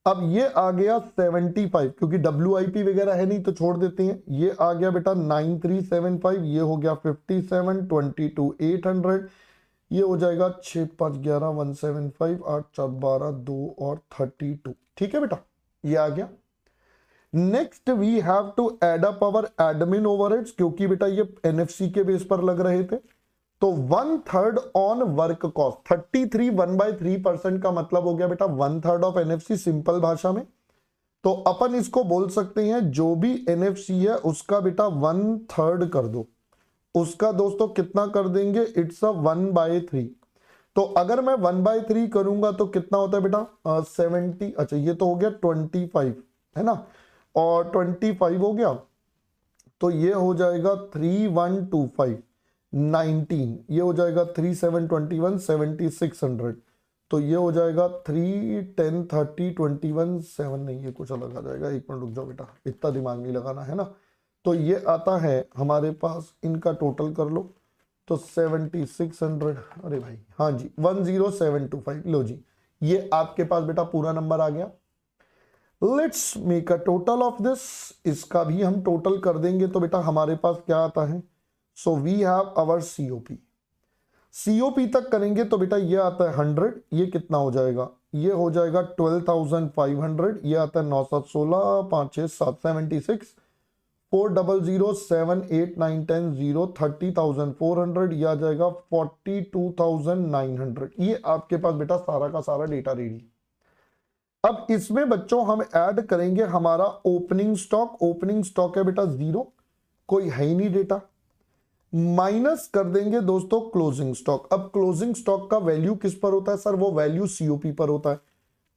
अब ये आ गया 75, क्योंकि WIP वगैरह है नहीं तो छोड़ देते हैं। ये आ गया बेटा 9375, ये हो गया 57, 22800, ये हो जाएगा 6 5 11 175, 8 4 12 2 और 32। ठीक है बेटा ये आ गया। Next we have to add up our admin overheads, क्योंकि बेटा ये एनएफसी के बेस पर लग रहे थे। तो 1/3 ऑन वर्क कॉस्ट 33 1/3% का मतलब हो गया बेटा 1/3 ऑफ एनएफसी सिंपल भाषा में। तो अपन इसको बोल सकते हैं जो भी एनएफसी है उसका बेटा 1/3 कर दो। उसका दोस्तों कितना कर देंगे, इट्स अ 1/3। तो अगर मैं 1/3 करूंगा तो कितना होता है बेटा 70। अच्छा ये तो हो गया 25 है ना, और 25 हो गया तो ये हो जाएगा 3125 19, ये हो जाएगा 3721 7600। तो ये हो जाएगा 3 10 30 21 7, नहीं ये कुछ अलग आ जाएगा। एक मिनट रुक जाओ बेटा, इतना दिमाग नहीं लगाना है ना। तो ये आता है हमारे पास, इनका टोटल कर लो तो 7600, अरे भाई हाँ जी 10725। लो जी, ये आपके पास बेटा पूरा नंबर आ गया। Let's make a total of this, इसका भी हम टोटल कर देंगे तो बेटा हमारे पास क्या आता है। So we have our COP, COP तक करेंगे तो बेटा ये आता है 100, ये कितना हो जाएगा, ये हो जाएगा 12,500, ये आता है 9 7 16 5 6 7 76 400 7 8 9 10 0 30,400, ये आ जाएगा 42,900। ये आपके पास बेटा सारा का सारा डेटा रेडी। अब इसमें बच्चों हम ऐड करेंगे हमारा ओपनिंग स्टॉक, ओपनिंग स्टॉक है बेटा 0, कोई है ही नहीं डेटा, माइनस कर देंगे दोस्तों क्लोजिंग स्टॉक। अब क्लोजिंग स्टॉक का वैल्यू किस पर होता है सर, वो वैल्यू सीओपी पर होता है,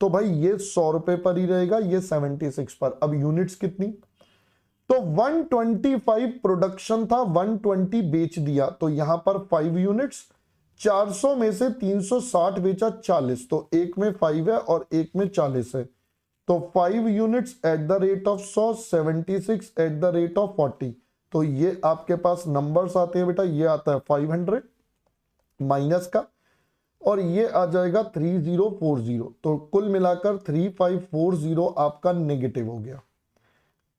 तो भाई ये 100 रुपए पर ही रहेगा, ये 76 पर। अब यूनिट्स कितनी, तो 125 प्रोडक्शन था, 120 बेच दिया, तो यहां पर 5 यूनिट्स, 400 में से 360 बेचा 40, तो एक में 5 है और एक में 40 है, तो 5 units at the rate of 100, 76 at the rate of 40। तो ये आपके पास नंबर्स आते हैं बेटा, ये आता है 500 माइनस का, और ये आ जाएगा 3040, तो कुल मिलाकर 3540 आपका नेगेटिव हो गया।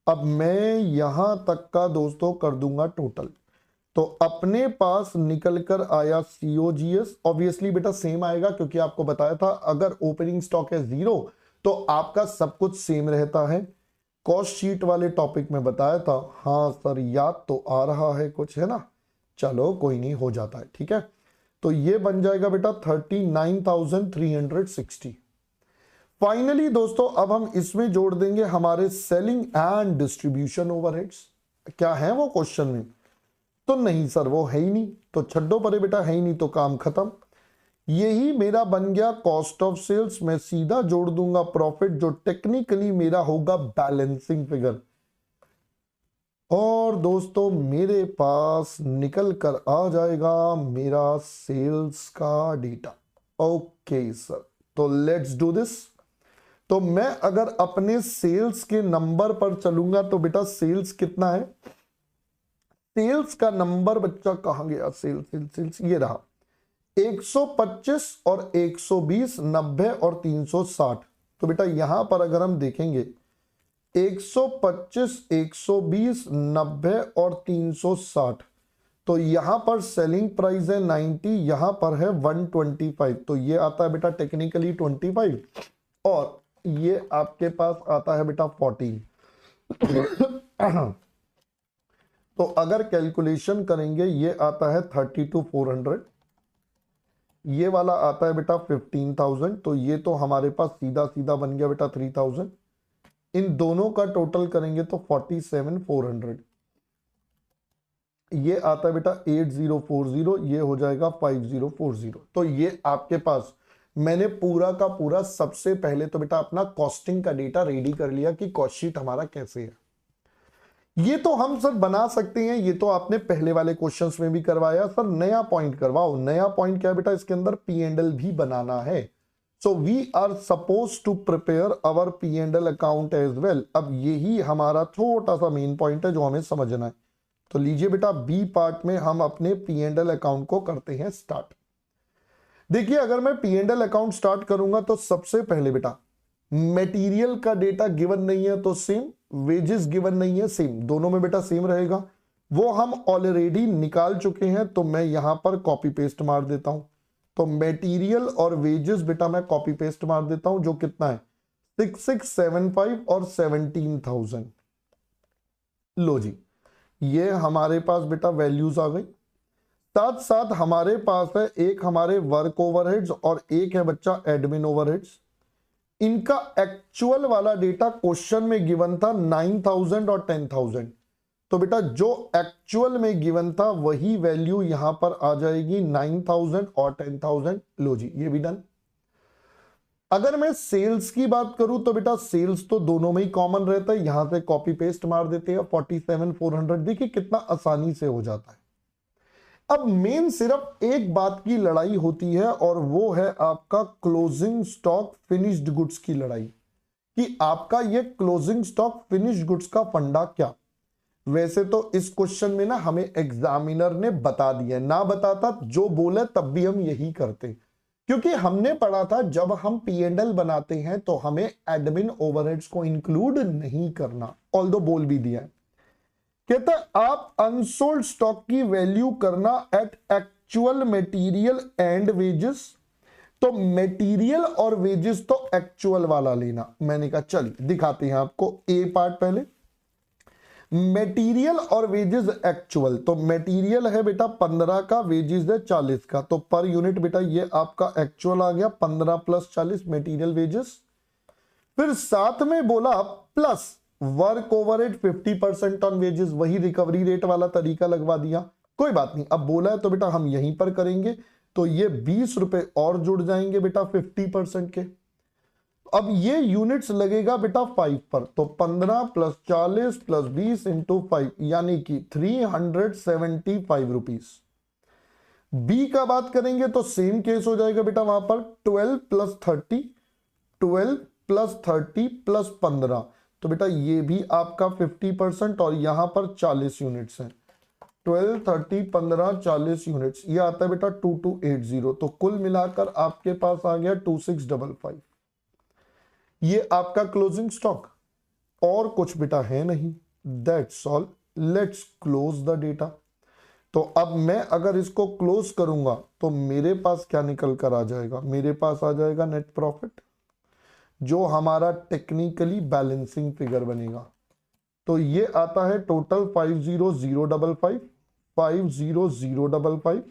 अब मैं यहां तक का दोस्तों कर दूंगा टोटल, तो अपने पास निकल कर आया सीओजीएस, ऑब्वियसली बेटा सेम आएगा क्योंकि आपको बताया था अगर ओपनिंग स्टॉक है 0 तो आपका सब कुछ सेम रहता है। कॉस्ट शीट वाले टॉपिक में बताया था, हाँ सर याद तो आ रहा है कुछ, है ना, चलो कोई नहीं, हो जाता है, ठीक है। तो ये बन जाएगा बेटा 39,360। फाइनली दोस्तों अब हम इसमें जोड़ देंगे हमारे सेलिंग एंड डिस्ट्रीब्यूशन ओवरहेड्स। क्या है वो क्वेश्चन में, तो नहीं सर वो है ही नहीं, तो छड्डो परे बेटा, है ही नहीं तो काम खत्म। यही मेरा बन गया कॉस्ट ऑफ सेल्स, मैं सीधा जोड़ दूंगा प्रॉफिट, जो टेक्निकली मेरा होगा बैलेंसिंग फिगर, और दोस्तों मेरे पास निकल कर आ जाएगा मेरा सेल्स का डेटा। ओके सर, तो लेट्स डू दिस। तो मैं अगर अपने सेल्स के नंबर पर चलूंगा तो बेटा सेल्स कितना है, सेल्स का नंबर बच्चा कहां गया, सेल्स सेल्स सेल्स ये रहा 125 और 120, 90 और 360। तो बेटा यहां पर अगर हम देखेंगे 125, 120, 90 और 360, तो यहां पर सेलिंग प्राइस है 90, यहां पर है 125, तो ये आता है बेटा टेक्निकली 25, और ये आपके पास आता है बेटा 14। तो अगर कैलकुलेशन करेंगे ये आता है 32,400, ये वाला आता है बेटा 15,000, तो ये तो हमारे पास सीधा सीधा बन गया बेटा 3,000। इन दोनों का टोटल करेंगे तो 47,400, ये आता है बेटा 8040, ये हो जाएगा 5040। तो ये आपके पास मैंने पूरा का पूरा सबसे पहले तो बेटा अपना कॉस्टिंग का डेटा रेडी कर लिया कि कॉस्ट शीट हमारा कैसे है। ये तो हम सर बना सकते हैं, ये तो आपने पहले वाले क्वेश्चंस में भी करवाया सर, नया पॉइंट करवाओ। नया पॉइंट क्या है बेटा, इसके अंदर P&L भी बनाना है, so we are suppose to prepare our P&L account as well. अब यही हमारा छोटा सा मेन पॉइंट है जो हमें समझना है। तो लीजिए बेटा बी पार्ट में हम अपने P&L अकाउंट को करते हैं स्टार्ट। देखिए अगर मैं P&L अकाउंट स्टार्ट करूंगा तो सबसे पहले बेटा मटेरियल का डेटा गिवन नहीं है तो सेम, वेजेस गिवन नहीं है सेम, दोनों में बेटा सेम रहेगा, वो हम ऑलरेडी निकाल चुके हैं, तो मैं यहां पर कॉपी पेस्ट मार देता हूं। तो मटेरियल और वेजेस बेटा मैं कॉपी पेस्ट मार देता हूं, जो कितना है 6675 और 17,000। लो जी, ये हमारे पास बेटा वैल्यूज आ गई। साथ साथ हमारे पास है एक हमारे वर्क ओवरहेड्स और एक है बच्चा एडमिन ओवरहेड्स। इनका एक्चुअल वाला डेटा क्वेश्चन में गिवन था 9,000 और 10,000, तो बेटा जो एक्चुअल में गिवन था वही वैल्यू यहां पर आ जाएगी 9,000 और 10,000। लो जी ये भी डन। अगर मैं सेल्स की बात करूं तो बेटा सेल्स तो दोनों में ही कॉमन रहता है, यहां से कॉपी पेस्ट मार देते हैं 47,400। देखिए कितना आसानी से हो जाता है। अब मेन सिर्फ एक बात की लड़ाई होती है और वो है आपका क्लोजिंग स्टॉक फिनिश्ड गुड्स की लड़ाई, कि आपका ये क्लोजिंग स्टॉक फिनिश्ड गुड्स का फंडा क्या। वैसे तो इस क्वेश्चन में ना हमें एग्जामिनर ने बता दिया, ना बताता जो बोले तब भी हम यही करते, क्योंकि हमने पढ़ा था जब हम P&L बनाते हैं तो हमें एडमिन ओवरहेड्स को इंक्लूड नहीं करना, ऑल्दो बोल भी दिया है। कहता है आप अनसोल्ड स्टॉक की वैल्यू करना at actual material and wages, तो मटेरियल और वेजेस तो एक्चुअल वाला लेना। मैंने कहा चलिए दिखाते हैं आपको ए पार्ट पहले, मटेरियल और वेजेस एक्चुअल। तो मटेरियल है बेटा 15 का, वेजेस है 40 का, तो पर यूनिट बेटा ये आपका एक्चुअल आ गया 15 + 40 मटेरियल वेजेस। फिर साथ में बोला plus work overhead 50% on wages, वही रिकवरी रेट वाला तरीका लगवा दिया। कोई बात नहीं, अब बोला है तो बेटा हम यहीं पर करेंगे, तो ये 20 रुपए और जुड़ जाएंगे बेटा 50% के। अब ये यूनिट्स लगेगा बेटा 5 पर, तो 15 + 40 + 20 × 5 यानी कि 375 रुपीज। बी का बात करेंगे तो सेम केस हो जाएगा बेटा, वहां पर 12 + 30 12 + 30 + 15, तो बेटा ये भी आपका 50% और यहां पर 40 यूनिट्स हैं। 12 30 15 40 यूनिट्स, ये आता है बेटा 2280, तो कुल मिलाकर आपके पास आ गया 2655। ये आपका क्लोजिंग स्टॉक, और कुछ बेटा है नहीं। That's all, let's close the data. तो अब मैं अगर इसको क्लोज करूंगा तो मेरे पास क्या निकल कर आ जाएगा, मेरे पास आ जाएगा नेट प्रॉफिट, जो हमारा टेक्निकली बैलेंसिंग फिगर बनेगा। तो ये आता है टोटल 50055 50055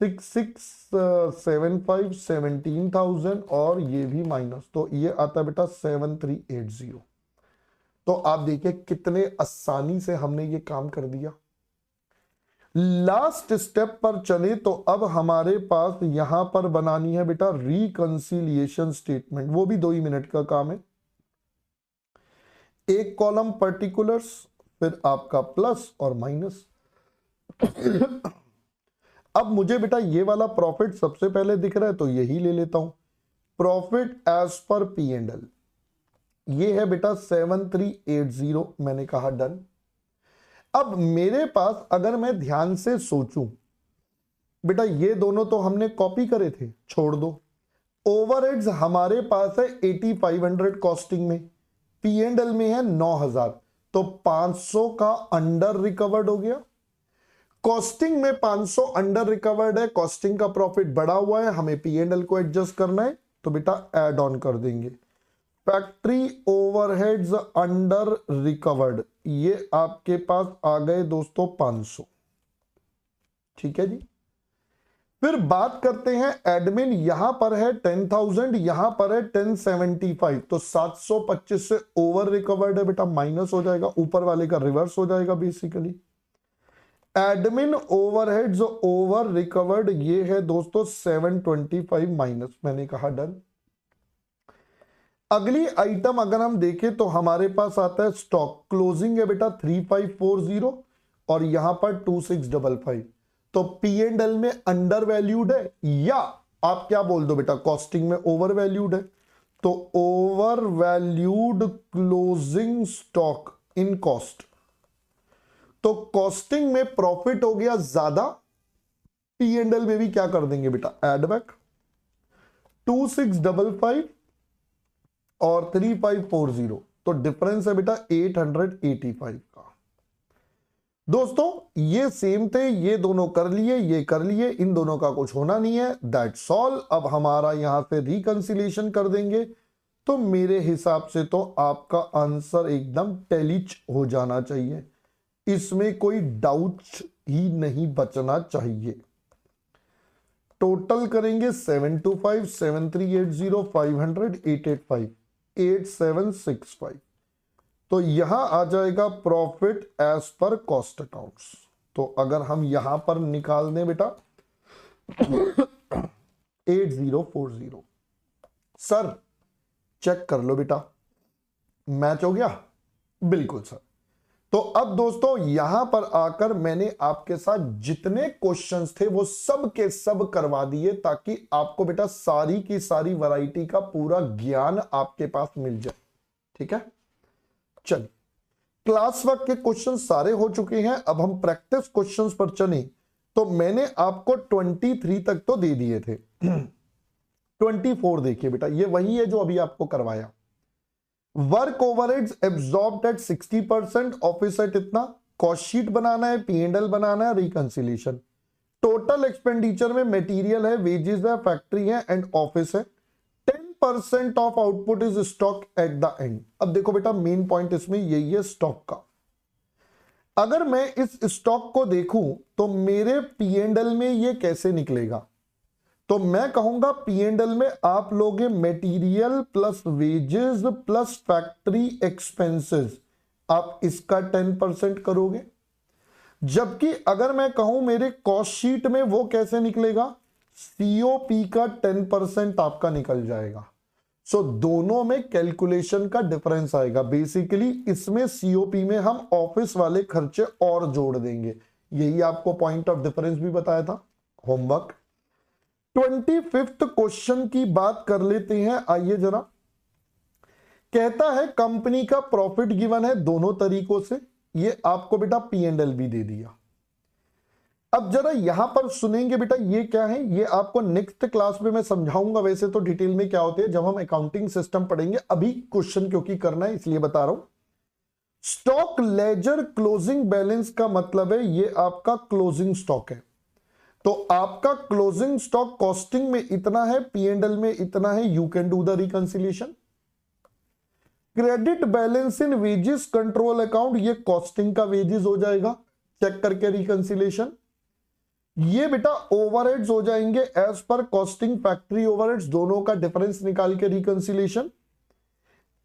6675 17,000 और ये भी माइनस, तो ये आता है बेटा 7380। तो आप देखिए कितने आसानी से हमने ये काम कर दिया। लास्ट स्टेप पर चले तो अब हमारे पास यहां पर बनानी है बेटा रिकंसिलिएशन स्टेटमेंट, वो भी 2 ही मिनट का काम है। एक कॉलम पर्टिकुलर्स, फिर आपका प्लस और माइनस। अब मुझे बेटा ये वाला प्रॉफिट सबसे पहले दिख रहा है तो यही ले लेता हूं, प्रॉफिट एज पर P&L। ये है बेटा 7380, मैंने कहा डन। अब मेरे पास अगर मैं ध्यान से सोचूं बेटा, ये दोनों तो हमने कॉपी करे थे, छोड़ दो। ओवरहेड्स हमारे पास है 8500 कॉस्टिंग में, P&L में है 9000, तो 500 का अंडर रिकवर्ड हो गया। कॉस्टिंग में 500 अंडर रिकवर्ड है, कॉस्टिंग का प्रॉफिट बढ़ा हुआ है, हमें P&L को एडजस्ट करना है, तो बेटा ऐड ऑन कर देंगे। फैक्ट्री ओवरहेड्स अंडर रिकवर्ड, ये आपके पास आ गए दोस्तों 500, ठीक है जी। फिर बात करते हैं एडमिन, यहां पर है 10,000, यहां पर है 1075, तो 725 से ओवर रिकवर्ड है बेटा, माइनस हो जाएगा, ऊपर वाले का रिवर्स हो जाएगा basically. Admin overheads over recovered ये है दोस्तों 725 माइनस, मैंने कहा डन। अगली आइटम अगर हम देखें तो हमारे पास आता है स्टॉक, क्लोजिंग है बेटा 3540 और यहां पर 2655, तो P&L में अंडर वैल्यूड है, या आप क्या बोल दो बेटा कॉस्टिंग में ओवर वैल्यूड है, तो over valued closing stock in cost. तो कॉस्टिंग में प्रॉफिट हो गया ज्यादा, P&L में भी क्या कर देंगे बेटा एड बैक। 2655 और 3540, तो डिफरेंस है बेटा 885 का। दोस्तों ये सेम थे, ये दोनों कर लिए, ये कर लिए, इन दोनों का कुछ होना नहीं है, दैट्स ऑल। अब हमारा यहां से रिकंसिलिएशन कर देंगे, तो मेरे हिसाब से तो आपका आंसर एकदम टेलीच हो जाना चाहिए, इसमें कोई डाउट ही नहीं बचना चाहिए। टोटल करेंगे 725 7380 500 885 8765, तो यहां आ जाएगा profit as per cost accounts. तो अगर हम यहां पर निकाल दें बेटा 8040, सर चेक कर लो बेटा मैच हो गया, बिल्कुल सर। तो अब दोस्तों यहां पर आकर मैंने आपके साथ जितने क्वेश्चंस थे वो सब के सब करवा दिए, ताकि आपको बेटा सारी की सारी वैरायटी का पूरा ज्ञान आपके पास मिल जाए, ठीक है। चलिए क्लास वर्क के क्वेश्चन सारे हो चुके हैं, अब हम प्रैक्टिस क्वेश्चंस पर चले। तो मैंने आपको 23 तक तो दे दिए थे। 24 देखिए बेटा, ये वही है जो अभी आपको करवाया। Work overheads absorbed at 60%, office at इतना, कॉस्ट शीट बनाना है, P&L बनाना है, रिकंसिलिएशन। टोटल एक्सपेंडिचर में मटेरियल है, वेजेस है, फैक्ट्री है एंड ऑफिस है। 10% of output is stock at the end. अब देखो बेटा, मेन पॉइंट इसमें यही है स्टॉक का। अगर मैं इस स्टॉक को देखूं तो मेरे P&L में ये कैसे निकलेगा, तो मैं कहूंगा P&L में आप लोगे material plus wages plus factory expenses, आप इसका 10% करोगे। जबकि अगर मैं कहूं मेरे कॉस्ट शीट में वो कैसे निकलेगा, सीओपी का 10% आपका निकल जाएगा। सो दोनों में कैलकुलेशन का डिफरेंस आएगा। बेसिकली इसमें सीओपी में हम ऑफिस वाले खर्चे और जोड़ देंगे, यही आपको पॉइंट ऑफ डिफरेंस भी बताया था। होमवर्क 25th क्वेश्चन की बात कर लेते हैं, आइए जरा। कहता है कंपनी का प्रॉफिट गिवन है दोनों तरीकों से, ये आपको बेटा P&L भी दे दिया। अब जरा यहां पर सुनेंगे बेटा, ये क्या है, ये आपको नेक्स्ट क्लास में मैं समझाऊंगा। वैसे तो डिटेल में क्या होते हैं जब हम अकाउंटिंग सिस्टम पढ़ेंगे, अभी क्वेश्चन क्योंकि करना है इसलिए बता रहा हूं। स्टॉक लेजर क्लोजिंग बैलेंस का मतलब है ये आपका क्लोजिंग स्टॉक है। तो आपका क्लोजिंग स्टॉक कॉस्टिंग में इतना है, P&L में इतना है, you can do the reconciliation. Credit balance in wages control account, ये कॉस्टिंग का वेजेस हो जाएगा, चेक करके रिकंसिलिएशन। ये बेटा ओवरहेड्स हो जाएंगे as per costing, factory overheads, दोनों का डिफरेंस निकाल के reconciliation.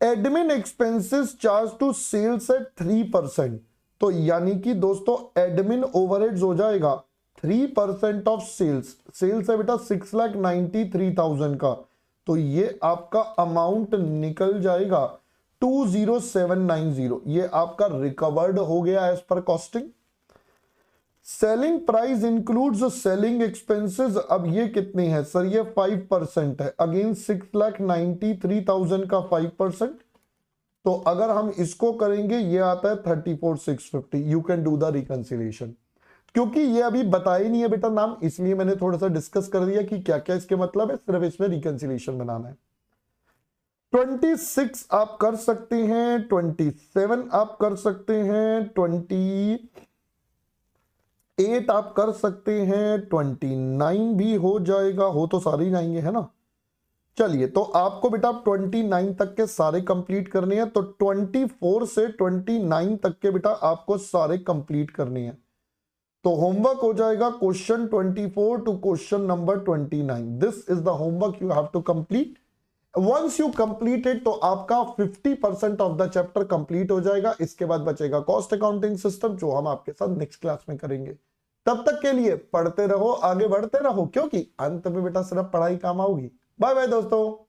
Admin expenses charge to sales at 3%, तो यानी कि दोस्तों एडमिन ओवरहेड्स हो जाएगा 3% ऑफ सेल्स। सेल्स है बेटा 6,93,000 का, तो ये आपका अमाउंट निकल जाएगा 20790, ये आपका रिकवर्ड हो गया as per costing. Selling price includes selling expenses, अब ये कितने हैं सर, ये 5% है, अगेन 6,93,000 का 5%, तो अगर हम इसको करेंगे ये आता है 34,650। You can do the reconciliation. क्योंकि ये अभी बताया नहीं है बेटा नाम, इसलिए मैंने थोड़ा सा डिस्कस कर दिया कि क्या क्या इसके मतलब है, सिर्फ इसमें रिकंसिलिएशन बनाना है। 26 आप कर सकते हैं, 27 आप कर सकते हैं, 28 आप कर सकते हैं, 29 भी हो जाएगा, हो तो सारे ही जाएंगे है ना। चलिए, तो आपको बेटा 29 तक के सारे कंप्लीट करने हैं, तो 24 से 29 तक के बेटा आपको सारे कंप्लीट करने हैं। तो होमवर्क हो जाएगा question 24 to question number 29। This is the homework you have to complete. Once you complete it तो आपका 50% ऑफ द चैप्टर कंप्लीट हो जाएगा। इसके बाद बचेगा कॉस्ट अकाउंटिंग सिस्टम, जो हम आपके साथ नेक्स्ट क्लास में करेंगे। तब तक के लिए पढ़ते रहो, आगे बढ़ते रहो, क्योंकि अंत में बेटा सिर्फ पढ़ाई काम आऊगी। बाय बाय दोस्तों।